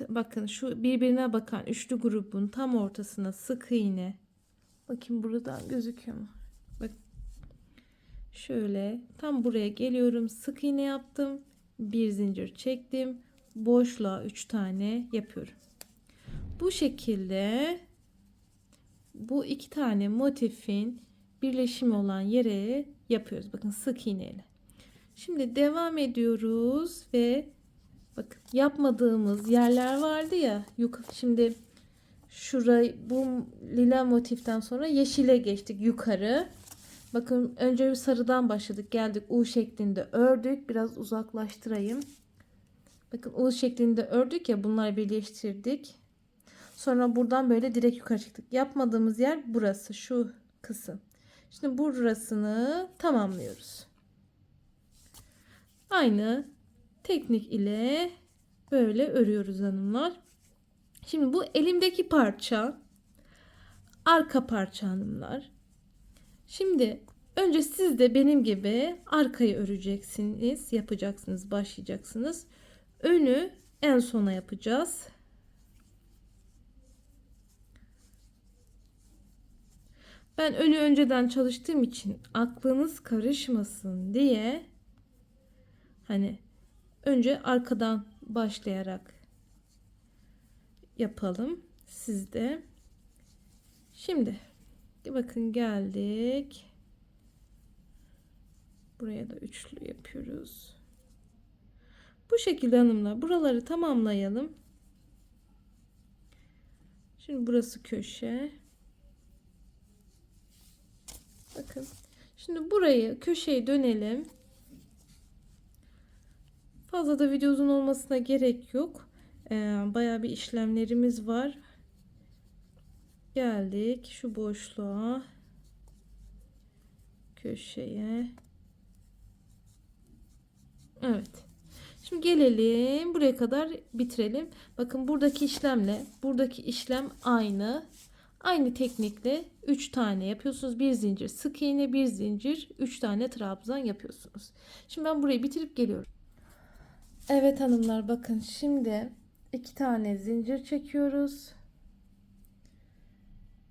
bakın şu birbirine bakan üçlü grubun tam ortasına sık iğne. Bakın buradan gözüküyor mu? Bak şöyle tam buraya geliyorum. Sık iğne yaptım. Bir zincir çektim. Boşluğa 3 tane yapıyorum. Bu şekilde bu 2 tane motifin birleşimi olan yere yapıyoruz. Bakın sık iğneyle. Şimdi devam ediyoruz ve bakın yapmadığımız yerler vardı ya. Şimdi şurayı, bu lila motiften sonra yeşile geçtik yukarı. Bakın önce sarıdan başladık, geldik U şeklinde ördük. Biraz uzaklaştırayım. Bakın U şeklinde ördük ya, bunları birleştirdik. Sonra buradan böyle direkt yukarı çıktık. Yapmadığımız yer burası, şu kısım. Şimdi burasını tamamlıyoruz. Aynı teknik ile böyle örüyoruz hanımlar. Şimdi bu elimdeki parça arka parça hanımlar. Şimdi önce siz de benim gibi arkayı öreceksiniz, yapacaksınız, başlayacaksınız. Önü en sona yapacağız. Ben önü önceden çalıştığım için aklınız karışmasın diye Hani önce arkadan başlayarak yapalım sizde. Şimdi bakın geldik. Buraya da üçlü yapıyoruz. Bu şekilde hanımlar buraları tamamlayalım. Şimdi burası köşe. Bakın. Şimdi burayı köşeye dönelim. Fazla da video uzun olmasına gerek yok. Bayağı bir işlemlerimiz var. Geldik şu boşluğa. Köşeye. Evet. Şimdi gelelim buraya kadar bitirelim. Bakın buradaki işlemle buradaki işlem aynı. Aynı teknikle 3 tane yapıyorsunuz. Bir zincir sık iğne, bir zincir, 3 tane trabzan yapıyorsunuz. Şimdi ben burayı bitirip geliyorum. Evet hanımlar bakın şimdi 2 tane zincir çekiyoruz.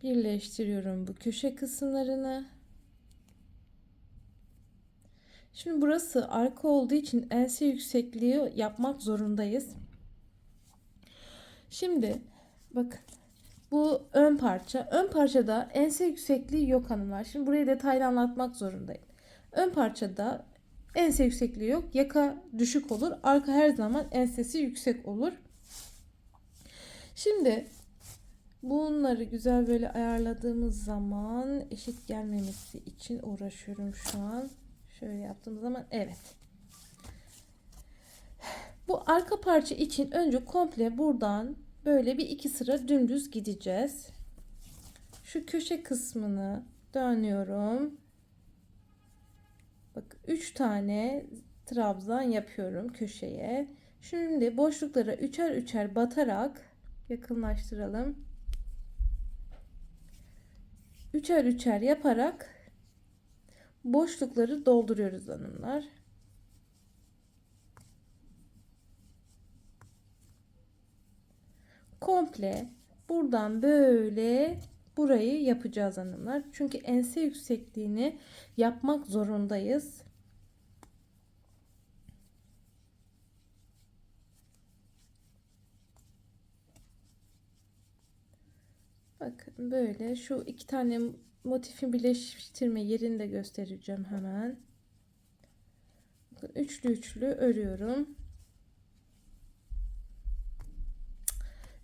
Birleştiriyorum bu köşe kısımlarını. Şimdi burası arka olduğu için ense yüksekliği yapmak zorundayız. Şimdi bakın bu ön parça. Ön parçada ense yüksekliği yok hanımlar. Şimdi burayı detaylı anlatmak zorundayım. Ön parçada ense yüksekliği yok. Yaka düşük olur. Arka her zaman ensesi yüksek olur. Şimdi bunları güzel böyle ayarladığımız zaman eşit gelmemesi için uğraşıyorum şu an. Şöyle yaptığım zaman evet. Bu arka parça için önce komple buradan böyle bir 2 sıra dümdüz gideceğiz. Şu köşe kısmını dönüyorum. Bak 3 tane trabzan yapıyorum köşeye. Şimdi boşluklara üçer üçer batarak yakınlaştıralım. Üçer üçer yaparak boşlukları dolduruyoruz hanımlar. Komple buradan böyle burayı yapacağız hanımlar. Çünkü ense yüksekliğini yapmak zorundayız. Bakın böyle şu 2 tane motifin birleştirme yerini de göstereceğim hemen. Bakın üçlü üçlü örüyorum.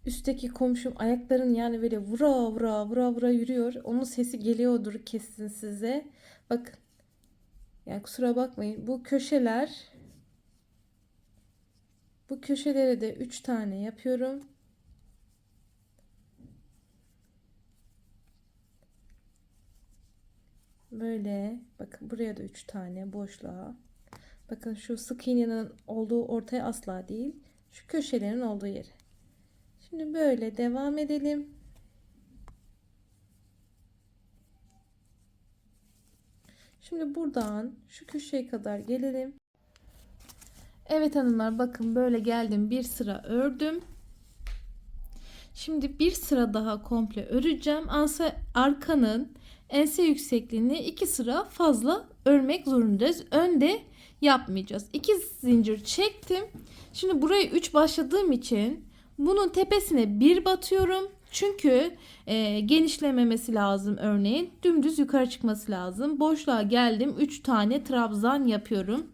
Üstteki komşum ayakların yani böyle vura vura vura vura yürüyor. Onun sesi geliyordur kesin size. Bakın. Yani kusura bakmayın. Bu köşelere de 3 tane yapıyorum. Böyle bakın buraya da 3 tane boşluğa. Bakın şu sık iğnenin olduğu ortaya asla değil. Şu köşelerin olduğu yeri. Şimdi böyle devam edelim. Şimdi buradan şu köşeye kadar gelelim. Evet hanımlar bakın böyle geldim. Bir sıra ördüm. Şimdi bir sıra daha komple öreceğim. Arkanın ense yüksekliğini 2 sıra fazla örmek zorundayız. Önde yapmayacağız. 2 zincir çektim. Şimdi burayı 3 başladığım için bunun tepesine 1 batıyorum. Çünkü genişlememesi lazım örneğin. Dümdüz yukarı çıkması lazım. Boşluğa geldim. 3 tane trabzan yapıyorum.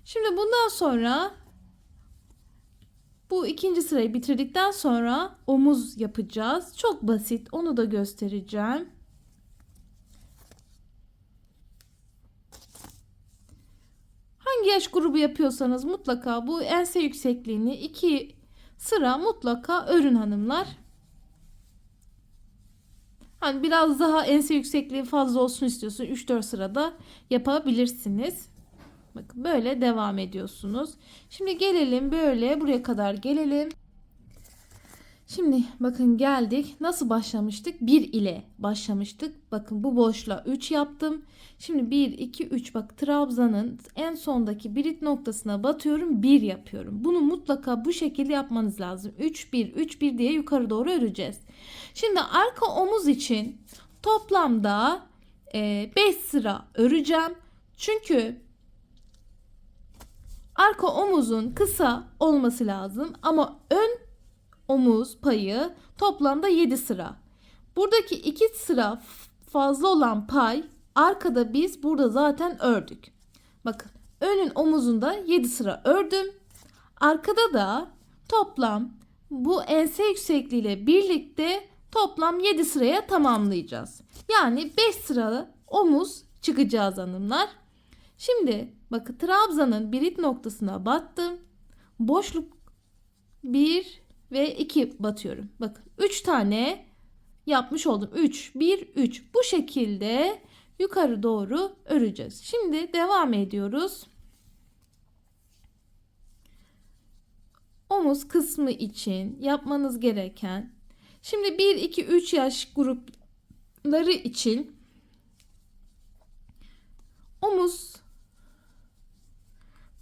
Şimdi bundan sonra bu ikinci sırayı bitirdikten sonra omuz yapacağız. Çok basit. Onu da göstereceğim. Hangi yaş grubu yapıyorsanız mutlaka bu ense yüksekliğini 2 sıra mutlaka örün hanımlar. Hani biraz daha ense yüksekliği fazla olsun istiyorsun 3-4 sırada yapabilirsiniz. Bakın böyle devam ediyorsunuz. Şimdi gelelim böyle buraya kadar gelelim. Şimdi bakın geldik. Nasıl başlamıştık? 1 ile başlamıştık. Bakın bu boşluğa 3 yaptım. Şimdi 1, 2, 3 bak trabzanın en sondaki birit noktasına batıyorum. 1 yapıyorum. Bunu mutlaka bu şekilde yapmanız lazım. 3, 1, 3, 1 diye yukarı doğru öreceğiz. Şimdi arka omuz için toplamda 5 sıra öreceğim. Çünkü arka omuzun kısa olması lazım ama ön omuz payı toplamda 7 sıra. Buradaki 2 sıra fazla olan pay arkada biz burada zaten ördük. Bakın önün omuzunda 7 sıra ördüm. Arkada da toplam bu ense yüksekliğiyle birlikte toplam 7 sıraya tamamlayacağız. Yani 5 sıra omuz çıkacağız hanımlar. Şimdi bakın trabzanın birit noktasına battım. Boşluk 1 ve 2 batıyorum. Bakın 3 tane yapmış oldum. 3, 1, 3. Bu şekilde yukarı doğru öreceğiz. Şimdi devam ediyoruz. Omuz kısmı için yapmanız gereken, şimdi 1, 2, 3 yaş grupları için omuz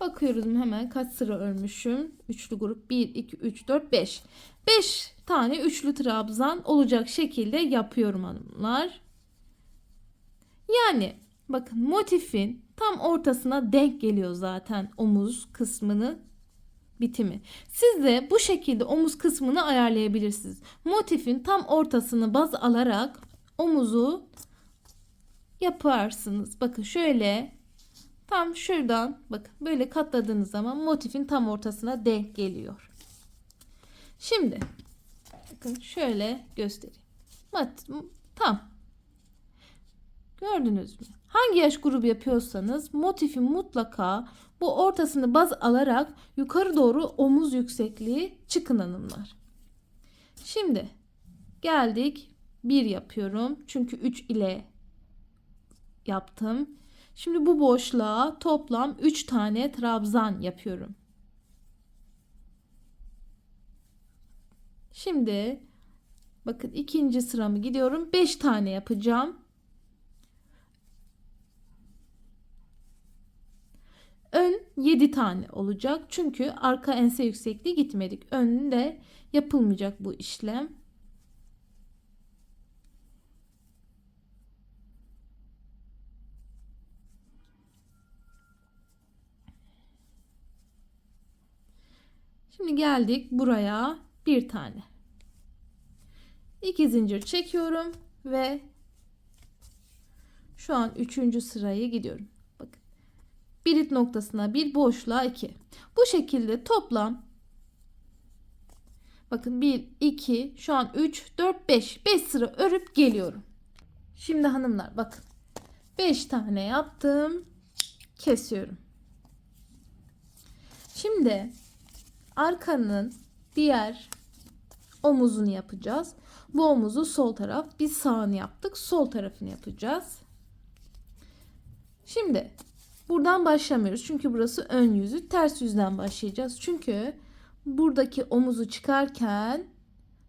bakıyoruz hemen kaç sıra örmüşüm. Üçlü grup 1, 2, 3, 4, 5. 5 tane üçlü trabzan olacak şekilde yapıyorum hanımlar. Yani bakın motifin tam ortasına denk geliyor zaten omuz kısmını bitimi. Siz de bu şekilde omuz kısmını ayarlayabilirsiniz. Motifin tam ortasını baz alarak omuzu yaparsınız. Bakın şöyle tam şuradan bakın böyle katladığınız zaman motifin tam ortasına denk geliyor. Şimdi bakın şöyle göstereyim. Tam. Gördünüz mü? Hangi yaş grubu yapıyorsanız motifin mutlaka bu ortasını baz alarak yukarı doğru omuz yüksekliği çıkın hanımlar. Şimdi geldik 1 yapıyorum. Çünkü 3 ile yaptım. Şimdi bu boşluğa toplam 3 tane trabzan yapıyorum. Şimdi bakın ikinci sıramı gidiyorum. 5 tane yapacağım. Ön 7 tane olacak. Çünkü arka ense yüksekliği gitmedik. Önde yapılmayacak bu işlem. Şimdi geldik buraya bir tane. 2 zincir çekiyorum ve şu an 3. sırayı gidiyorum. Bakın. Birit noktasına bir boşluğa 2. Bu şekilde toplam bakın 1 2 şu an 3 4 5 sıra örüp geliyorum. Şimdi hanımlar bakın. 5 tane yaptım. Kesiyorum. Şimdi arkanın diğer omuzunu yapacağız. Bu omuzu sol taraf, biz sağını yaptık. Sol tarafını yapacağız. Şimdi buradan başlamıyoruz. Çünkü burası ön yüzü. Ters yüzden başlayacağız. Çünkü buradaki omuzu çıkarken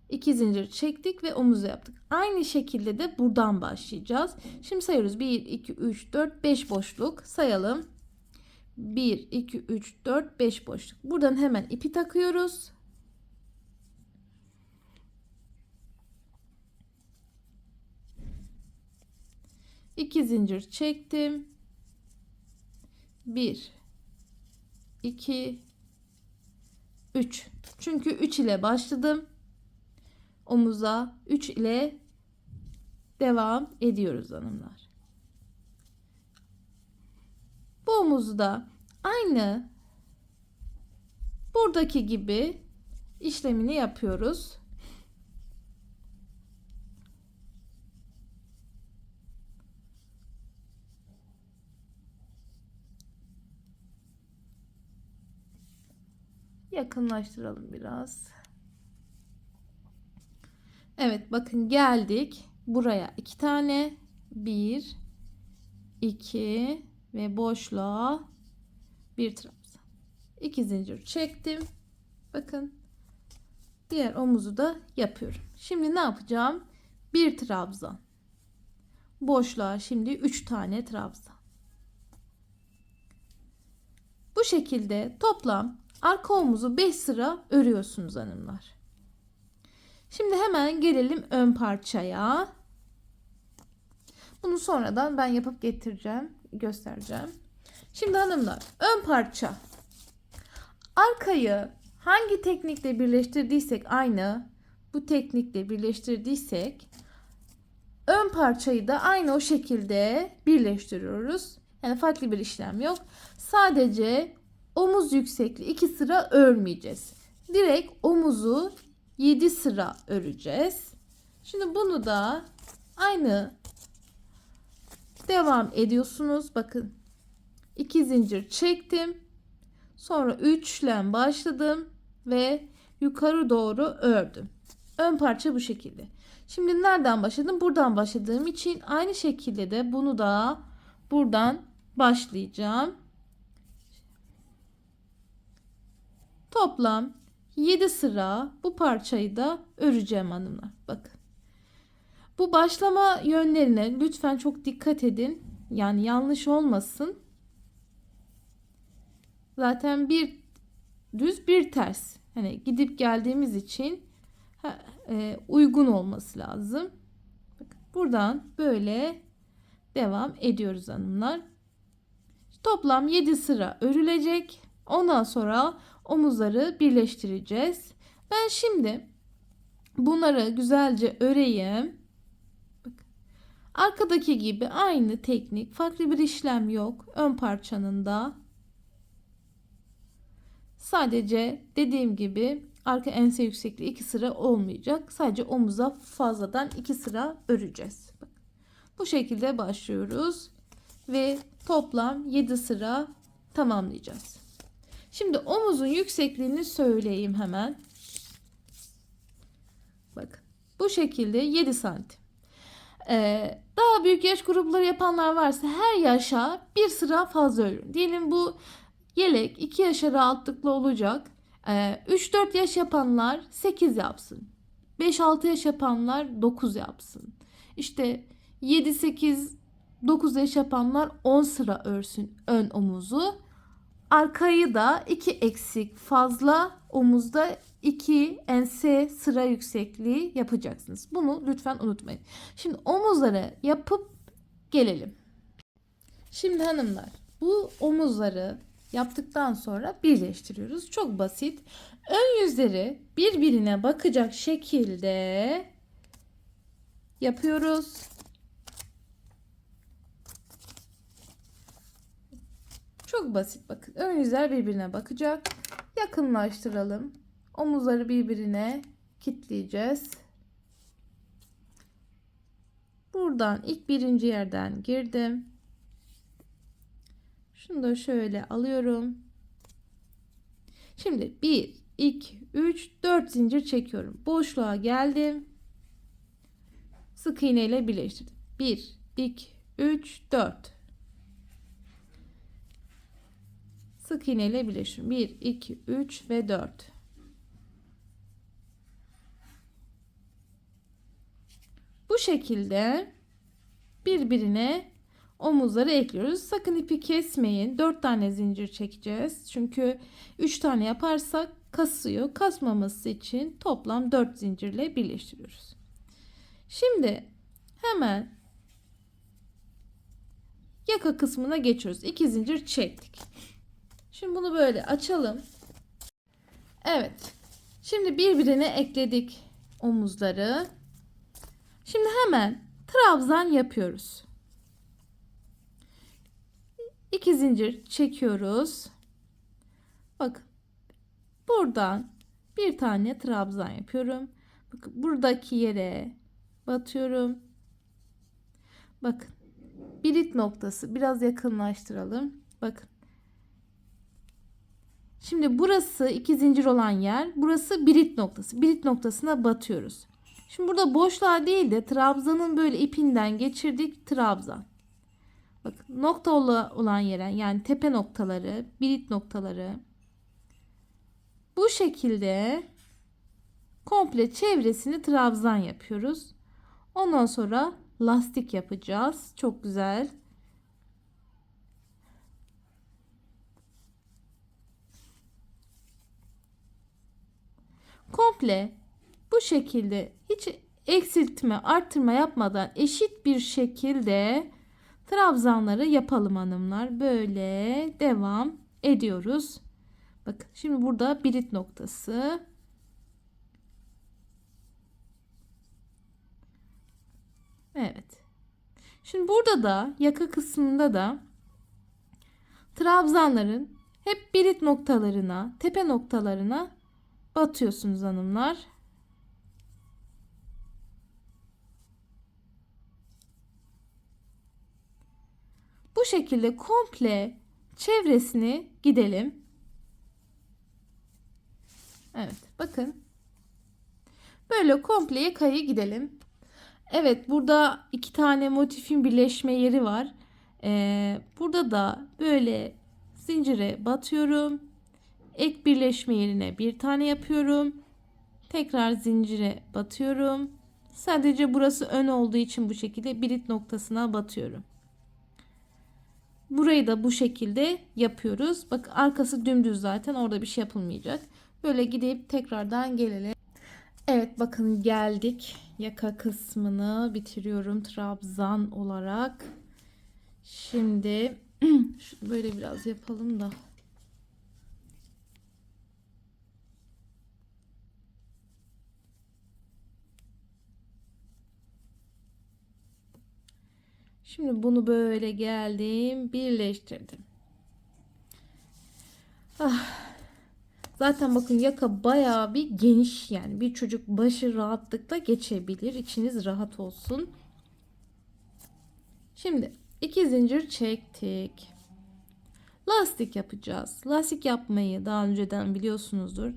2 zincir çektik ve omuzu yaptık. Aynı şekilde de buradan başlayacağız. Şimdi sayıyoruz. 1, 2, 3, 4, 5 boşluk. Sayalım. 1, 2, 3, 4, 5 boşluk. Buradan hemen ipi takıyoruz. İki zincir çektim. 1, 2, 3. Çünkü 3 ile başladım. Omuza 3 ile devam ediyoruz hanımlar. Bu omuzu da aynı buradaki gibi işlemini yapıyoruz. Yakınlaştıralım biraz. Evet bakın geldik. Buraya 2 tane. 1, 2 ve boşluğa bir trabzan. 2 zincir çektim. Bakın. Diğer omuzu da yapıyorum. Şimdi ne yapacağım? Bir trabzan. Boşluğa şimdi 3 tane trabzan. Bu şekilde toplam arka omuzu 5 sıra örüyorsunuz hanımlar. Şimdi hemen gelelim ön parçaya. Bunu sonradan ben yapıp getireceğim, göstereceğim. Şimdi hanımlar ön parça Arkayı hangi teknikle birleştirdiysek aynı bu teknikle birleştirdiysek ön parçayı da aynı o şekilde birleştiriyoruz. Yani farklı bir işlem yok. Sadece omuz yüksekliği 2 sıra örmeyeceğiz. Direkt omuzu 7 sıra öreceğiz. Şimdi bunu da aynı devam ediyorsunuz. Bakın 2 zincir çektim. Sonra 3 ile başladım ve yukarı doğru ördüm. Ön parça bu şekilde. Şimdi nereden başladım? Buradan başladığım için aynı şekilde de bunu da buradan başlayacağım. Toplam 7 sıra bu parçayı da öreceğim hanımlar. Bakın. Bu başlama yönlerine lütfen çok dikkat edin. Yani yanlış olmasın. Zaten bir düz bir ters. Hani gidip geldiğimiz için uygun olması lazım. Bakın, buradan böyle devam ediyoruz hanımlar. Toplam 7 sıra örülecek. Ondan sonra omuzları birleştireceğiz. Ben şimdi bunları güzelce öreyim. Bakın, arkadaki gibi aynı teknik, farklı bir işlem yok ön parçanın da. Sadece dediğim gibi arka ense yüksekliği 2 sıra olmayacak. Sadece omuza fazladan 2 sıra öreceğiz. Bak, bu şekilde başlıyoruz ve toplam 7 sıra tamamlayacağız. Şimdi omuzun yüksekliğini söyleyeyim hemen. Bakın bu şekilde 7 santim. Daha büyük yaş grupları yapanlar varsa her yaşa bir sıra fazla örün. Diyelim bu yelek 2 yaşa rahatlıkla olacak. 3-4 yaş yapanlar 8 yapsın. 5-6 yaş yapanlar 9 yapsın. İşte 7-8-9 yaş yapanlar 10 sıra örsün ön omuzu. Arkayı da 2 eksik fazla omuzda 2 ense sıra yüksekliği yapacaksınız. Bunu lütfen unutmayın. Şimdi omuzları yapıp gelelim. Şimdi hanımlar bu omuzları yaptıktan sonra birleştiriyoruz. Çok basit. Ön yüzleri birbirine bakacak şekilde yapıyoruz. Çok basit bakın. Ön yüzler birbirine bakacak. Yakınlaştıralım. Omuzları birbirine kilitleyeceğiz. Buradan ilk birinci yerden girdim. Şunu da şöyle alıyorum. Şimdi 1, 2, 3, 4 zincir çekiyorum. Boşluğa geldim. Sık iğne ile birleştirdim. 1, 2, 3, 4. Sık iğne ile birleştiriyorum. 1, 2, 3 ve 4. Bu şekilde birbirine omuzları ekliyoruz. Sakın ipi kesmeyin. 4 tane zincir çekeceğiz. Çünkü 3 tane yaparsak kasıyor. Kasmaması için toplam 4 zincirle birleştiriyoruz. Şimdi hemen yaka kısmına geçiyoruz. 2 zincir çektik. Şimdi bunu böyle açalım. Evet. Şimdi birbirine ekledik omuzları. Şimdi hemen trabzan yapıyoruz. 2 zincir çekiyoruz. Bakın. Buradan bir tane trabzan yapıyorum. Bakın buradaki yere batıyorum. Bakın. Birit noktası. Biraz yakınlaştıralım. Bakın. Şimdi burası 2 zincir olan yer. Burası birit noktası. Birit noktasına batıyoruz. Şimdi burada boşluğa değil de trabzanın böyle ipinden geçirdik trabzan. Bakın nokta olan yere yani tepe noktaları, birit noktaları bu şekilde komple çevresini trabzan yapıyoruz. Ondan sonra lastik yapacağız. Çok güzel. Komple bu şekilde hiç eksiltme, arttırma yapmadan eşit bir şekilde trabzanları yapalım hanımlar. Böyle devam ediyoruz. Bakın şimdi burada birit noktası. Evet. Şimdi burada da yaka kısmında da trabzanların hep birit noktalarına, tepe noktalarına batıyorsunuz hanımlar. Bu şekilde komple çevresini gidelim. Evet, bakın. Böyle komple yakayı gidelim. Evet, burada iki tane motifin birleşme yeri var. Burada da böyle zincire batıyorum. Ek birleşme yerine bir tane yapıyorum. Tekrar zincire batıyorum. Sadece burası ön olduğu için bu şekilde birit noktasına batıyorum. Burayı da bu şekilde yapıyoruz. Bak arkası dümdüz zaten, orada bir şey yapılmayacak. Böyle gidip tekrardan gelelim. Evet, bakın geldik. Yaka kısmını bitiriyorum trabzan olarak. Şimdi böyle biraz yapalım da. Şimdi bunu böyle geldim, birleştirdim. Zaten bakın yaka bayağı bir geniş, yani bir çocuk başı rahatlıkla geçebilir. İçiniz rahat olsun. Şimdi 2 zincir çektik. Lastik yapacağız. Lastik yapmayı daha önceden biliyorsunuzdur.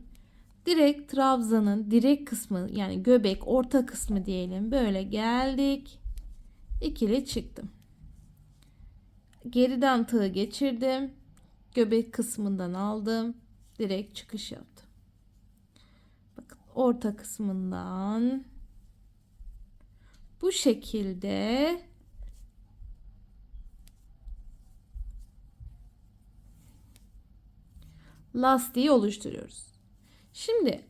Direkt trabzanın direk kısmı, yani göbek orta kısmı diyelim. Böyle geldik. İkili çıktım. Geriden tığı geçirdim. Göbek kısmından aldım. Direkt çıkış yaptım. Bakın orta kısmından bu şekilde lastiği oluşturuyoruz. Şimdi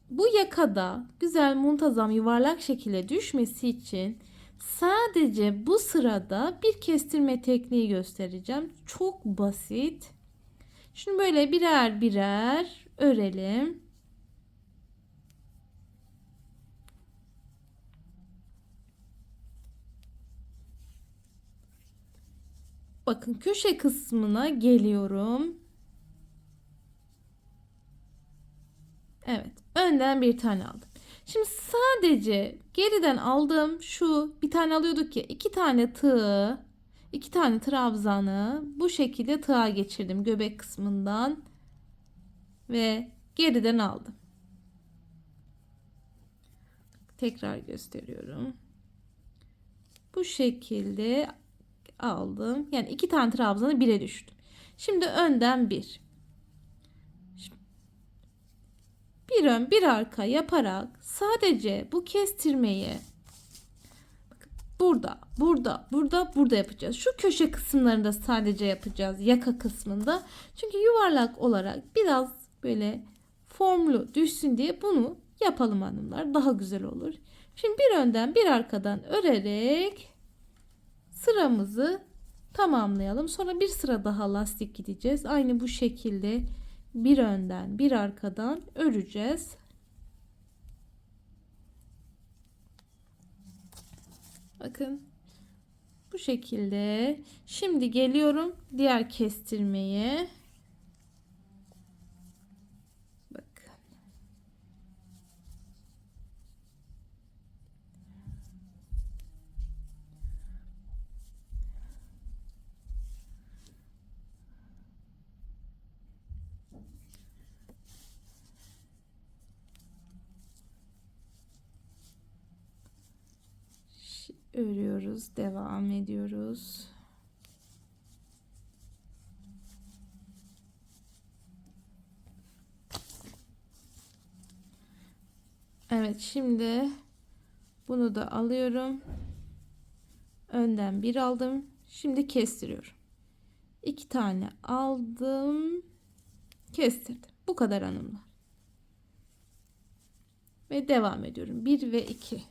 bu yakada güzel muntazam yuvarlak şekilde düşmesi için sadece bu sırada bir kestirme tekniği göstereceğim. Çok basit. Şimdi böyle birer birer örelim. Bakın köşe kısmına geliyorum. Evet, önden bir tane aldım. Şimdi sadece geriden aldığım şu, bir tane alıyorduk ya, iki tane tığ, iki tane trabzanı bu şekilde tığa geçirdim göbek kısmından ve geriden aldım. Tekrar gösteriyorum. Bu şekilde aldım. Yani iki tane trabzanı bire düştüm. Şimdi önden bir. Bir ön bir arka yaparak sadece bu kestirmeyi burada yapacağız. Şu köşe kısımlarında sadece yapacağız, yaka kısmında. Çünkü yuvarlak olarak biraz böyle formlu düşsün diye bunu yapalım hanımlar. Daha güzel olur. Şimdi bir önden bir arkadan örerek sıramızı tamamlayalım. Sonra bir sıra daha lastik gideceğiz. Aynı bu şekilde bir önden bir arkadan öreceğiz. Bakın bu şekilde. Şimdi geliyorum diğer kestirmeye. Bakın. Örüyoruz, devam ediyoruz. Evet, şimdi bunu da alıyorum. Önden bir aldım. Şimdi kestiriyorum. 2 tane aldım. Kestirdim. Bu kadar hanımlar. Ve devam ediyorum. 1 ve 2.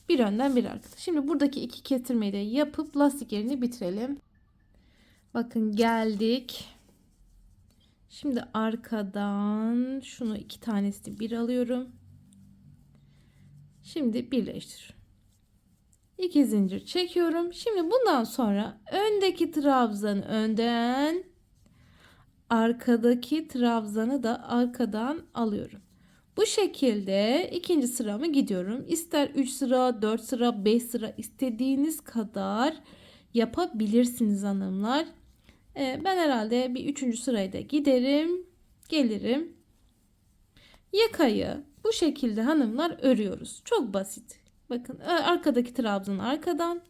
Bir önden bir arkadan. Şimdi buradaki iki kestirmeyi de yapıp lastik yerini bitirelim. Bakın geldik. Şimdi arkadan şunu 2 tanesini bir alıyorum. Şimdi birleştir. 2 zincir çekiyorum. Şimdi bundan sonra öndeki trabzanı önden, arkadaki trabzanı da arkadan alıyorum. Bu şekilde ikinci sıramı gidiyorum. İster 3 sıra, 4 sıra, 5 sıra istediğiniz kadar yapabilirsiniz hanımlar. Ben herhalde bir 3. sırayı da giderim, gelirim. Yakayı bu şekilde hanımlar örüyoruz. Çok basit. Bakın arkadaki trabzanı arkadan,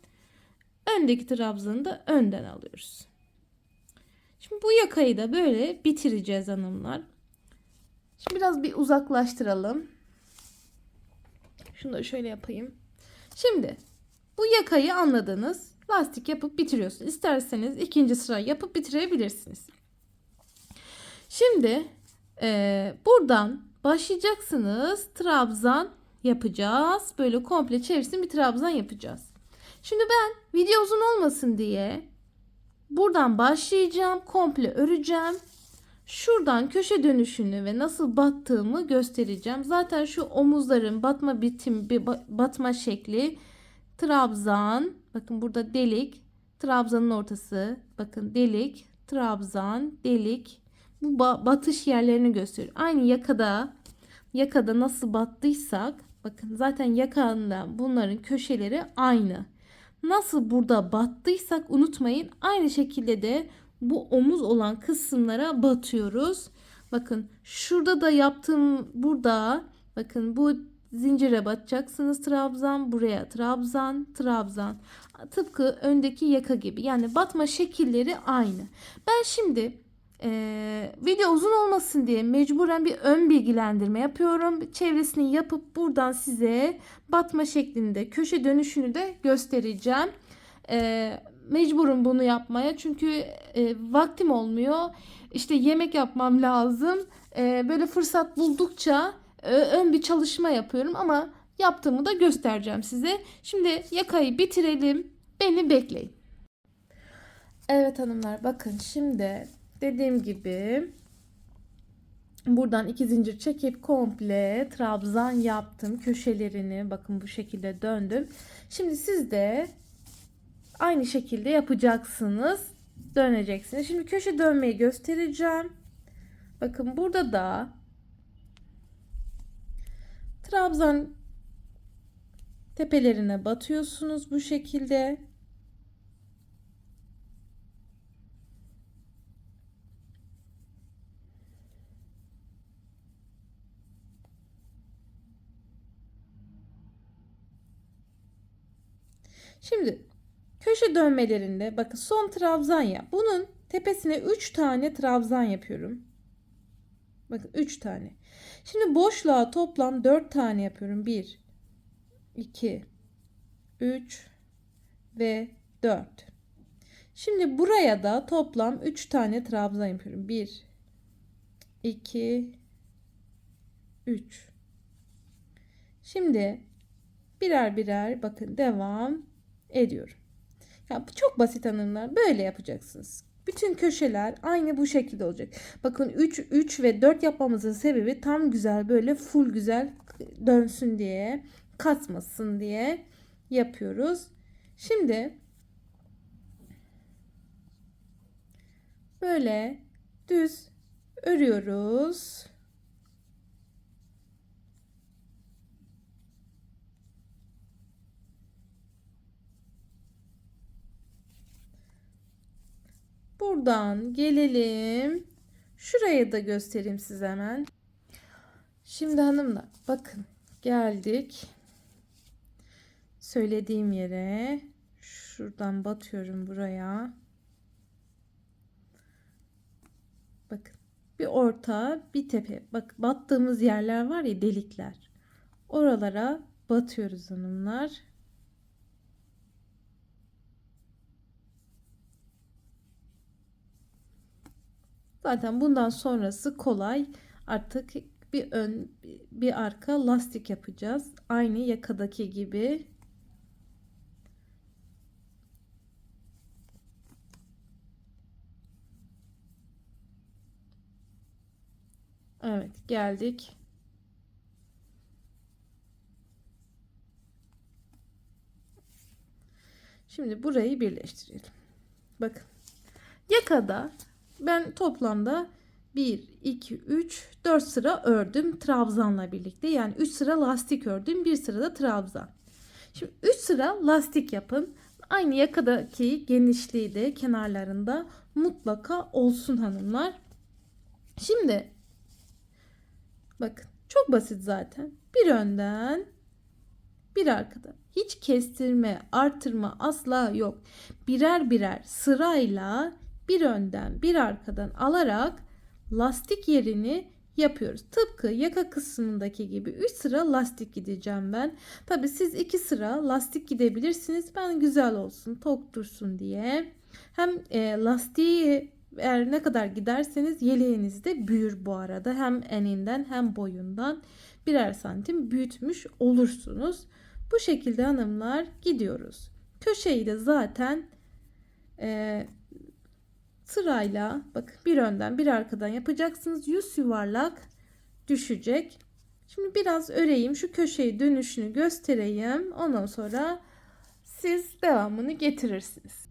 öndeki trabzanı da önden alıyoruz. Şimdi bu yakayı da böyle bitireceğiz hanımlar. Şimdi biraz bir uzaklaştıralım. Şunu da şöyle yapayım. Şimdi bu yakayı anladınız. Lastik yapıp bitiriyorsunuz. İsterseniz ikinci sıra yapıp bitirebilirsiniz. Şimdi buradan başlayacaksınız. Trabzan yapacağız. Böyle komple çevirisini bir trabzan yapacağız. Şimdi ben video uzun olmasın diye buradan başlayacağım. Komple öreceğim. Şuradan köşe dönüşünü ve nasıl battığımı göstereceğim. Zaten şu omuzların batma batma şekli trabzan. Bakın burada delik. Trabzanın ortası. Bakın delik. Trabzan. Delik. Bu batış yerlerini gösteriyor. Aynı yakada nasıl battıysak bakın zaten yakanda bunların köşeleri aynı. Nasıl burada battıysak unutmayın aynı şekilde de bu omuz olan kısımlara batıyoruz. Bakın şurada da yaptığım burada bakın bu zincire batacaksınız trabzan buraya trabzan trabzan tıpkı öndeki yaka gibi yani batma şekilleri aynı. Ben şimdi video uzun olmasın diye mecburen bir ön bilgilendirme yapıyorum. Çevresini yapıp buradan size batma şeklinde köşe dönüşünü de göstereceğim. Mecburum bunu yapmaya çünkü vaktim olmuyor. İşte yemek yapmam lazım. Böyle fırsat buldukça ön bir çalışma yapıyorum ama yaptığımı da göstereceğim size. Şimdi yakayı bitirelim. Beni bekleyin. Evet hanımlar bakın şimdi dediğim gibi buradan 2 zincir çekip komple trabzan yaptım. Köşelerini bakın bu şekilde döndüm. Şimdi siz de aynı şekilde yapacaksınız. Döneceksiniz. Şimdi köşe dönmeyi göstereceğim. Bakın burada da trabzan tepelerine batıyorsunuz bu şekilde. Şimdi köşe dönmelerinde bakın son trabzan ya. Bunun tepesine 3 tane trabzan yapıyorum. Bakın 3 tane. Şimdi boşluğa toplam 4 tane yapıyorum. 1 2 3 ve 4. Şimdi buraya da toplam 3 tane trabzan yapıyorum. 1 2 3. Şimdi birer birer bakın devam ediyorum. Ya bu çok basit hanımlar. Böyle yapacaksınız. Bütün köşeler aynı bu şekilde olacak. Bakın 3 ve 4 yapmamızın sebebi tam güzel böyle full güzel dönsün diye, kasmasın diye yapıyoruz. Şimdi böyle düz örüyoruz. Buradan gelelim. Şuraya da göstereyim size hemen. Şimdi hanımlar bakın geldik. Söylediğim yere. Şuradan batıyorum buraya. Bakın bir orta bir tepe. Bak battığımız yerler var ya delikler. Oralara batıyoruz hanımlar. Zaten bundan sonrası kolay. Artık bir ön bir arka lastik yapacağız. Aynı yakadaki gibi. Evet, geldik. Şimdi burayı birleştirelim. Bakın. Yakada ben toplamda 1, 2, 3, 4 sıra ördüm trabzanla birlikte. Yani 3 sıra lastik ördüm. Bir sırada trabzan. Şimdi 3 sıra lastik yapın. Aynı yakadaki genişliği de kenarlarında mutlaka olsun hanımlar. Şimdi bakın çok basit zaten. Bir önden bir arkadan. Hiç kestirme, artırma asla yok. Birer birer sırayla bir önden bir arkadan alarak lastik yerini yapıyoruz. Tıpkı yaka kısmındaki gibi 3 sıra lastik gideceğim ben. Tabi siz 2 sıra lastik gidebilirsiniz. Ben güzel olsun, tok dursun diye. Hem lastiği eğer ne kadar giderseniz yeleğiniz de büyür bu arada. Hem eninden hem boyundan birer santim büyütmüş olursunuz. Bu şekilde hanımlar gidiyoruz. Köşeyi de zaten sırayla bakın bir önden bir arkadan yapacaksınız. Yüz yuvarlak düşecek. Şimdi biraz öreyim. Şu köşeyi dönüşünü göstereyim. Ondan sonra siz devamını getirirsiniz.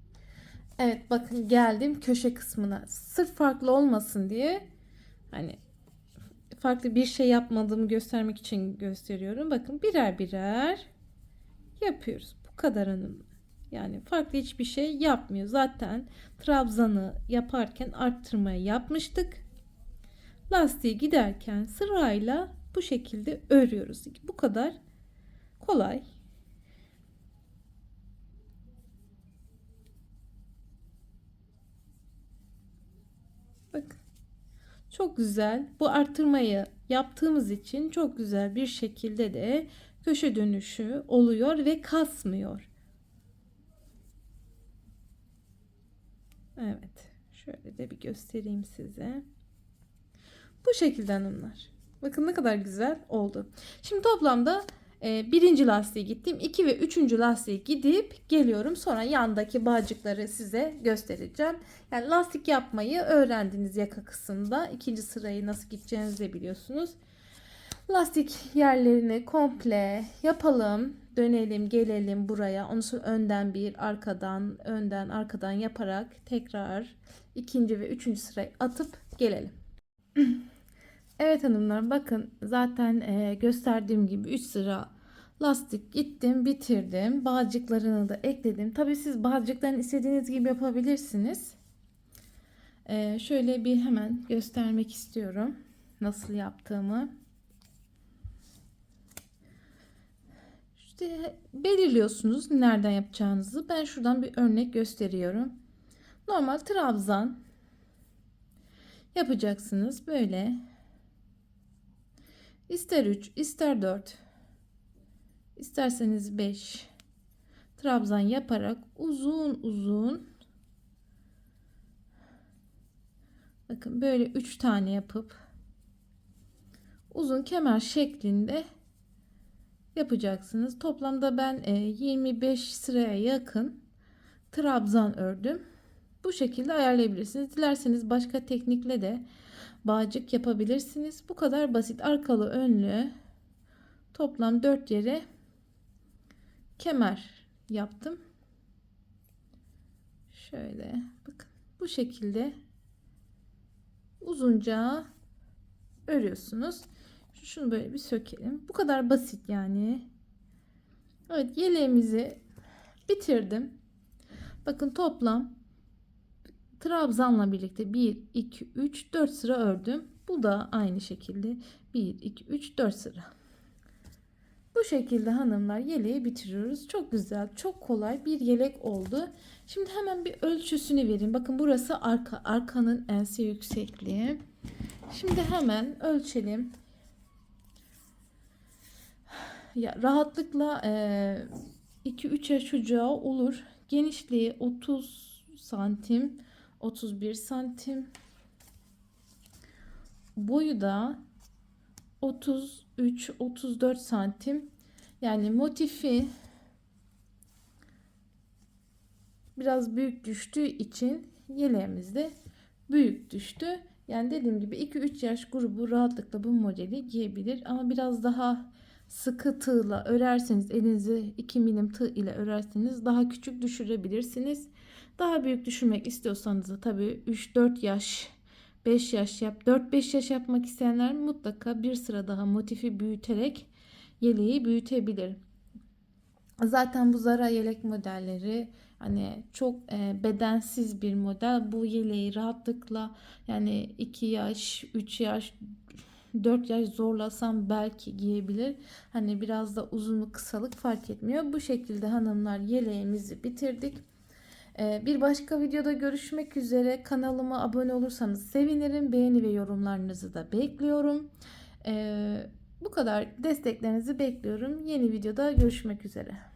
Evet bakın geldim köşe kısmına. Sırf farklı olmasın diye hani farklı bir şey yapmadığımı göstermek için gösteriyorum. Bakın birer birer yapıyoruz. Bu kadar hanım. Yani farklı hiçbir şey yapmıyor. Zaten trabzanı yaparken arttırmayı yapmıştık. Lastiği giderken sırayla bu şekilde örüyoruz. Bu kadar kolay. Bakın. Çok güzel. Bu artırmayı yaptığımız için çok güzel bir şekilde de köşe dönüşü oluyor ve kasmıyor. Evet. Şöyle de bir göstereyim size. Bu şekilde hanımlar. Bakın ne kadar güzel oldu. Şimdi toplamda birinci lastiği gittim. 2 ve 3. lastiği gidip geliyorum. Sonra yandaki bağcıkları size göstereceğim. Yani lastik yapmayı öğrendiniz yaka kısmında. İkinci sırayı nasıl gideceğinizi de biliyorsunuz. Lastik yerlerini komple yapalım. Dönelim, gelelim buraya. Onu sonra önden bir, arkadan, önden, arkadan yaparak tekrar ikinci ve 3. sırayı atıp gelelim. Evet hanımlar bakın zaten gösterdiğim gibi 3 sıra lastik gittim bitirdim. Bağcıklarını da ekledim. Tabi siz bağcıklarını istediğiniz gibi yapabilirsiniz. Şöyle bir hemen göstermek istiyorum nasıl yaptığımı. İşte belirliyorsunuz nereden yapacağınızı. Ben şuradan bir örnek gösteriyorum. Normal trabzan yapacaksınız böyle. İster 3 ister 4 isterseniz 5 trabzan yaparak uzun uzun bakın böyle 3 tane yapıp uzun kemer şeklinde yapacaksınız. Toplamda ben 25 sıraya yakın trabzan ördüm. Bu şekilde ayarlayabilirsiniz. Dilerseniz başka teknikle de bağcık yapabilirsiniz. Bu kadar basit. Arkalı önlü toplam 4 yere kemer yaptım. Şöyle bakın bu şekilde uzunca örüyorsunuz. Şunu böyle bir sökelim. Bu kadar basit yani. Evet yeleğimizi bitirdim. Bakın toplam trabzanla birlikte 1, 2, 3, 4 sıra ördüm. Bu da aynı şekilde 1, 2, 3, 4 sıra. Bu şekilde hanımlar yeleği bitiriyoruz. Çok güzel, çok kolay bir yelek oldu. Şimdi hemen bir ölçüsünü vereyim. Bakın burası arka, arkanın ense yüksekliği. Şimdi hemen ölçelim. Ya rahatlıkla 2-3 yaş çocuğa olur. Genişliği 30 santim, 31 santim. Boyu da 33-34 santim. Yani motifi biraz büyük düştüğü için yeleğimiz de büyük düştü. Yani dediğim gibi 2-3 yaş grubu rahatlıkla bu modeli giyebilir. Ama biraz daha sıkı tığla örerseniz, elinizi 2 milim tığ ile örerseniz daha küçük düşürebilirsiniz. Daha büyük düşürmek istiyorsanız da tabii 3-4 yaş, 5 yaş 4-5 yaş yapmak isteyenler mutlaka bir sıra daha motifi büyüterek yeleği büyütebilir. Zaten bu Zara yelek modelleri hani çok bedensiz bir model. Bu yeleği rahatlıkla yani 2 yaş, 3 yaş, 4 yaş zorlasam belki giyebilir. Hani biraz da uzunluk kısalık fark etmiyor. Bu şekilde hanımlar yeleğimizi bitirdik. Bir başka videoda görüşmek üzere. Kanalıma abone olursanız sevinirim. Beğeni ve yorumlarınızı da bekliyorum. Bu kadar, desteklerinizi bekliyorum. Yeni videoda görüşmek üzere.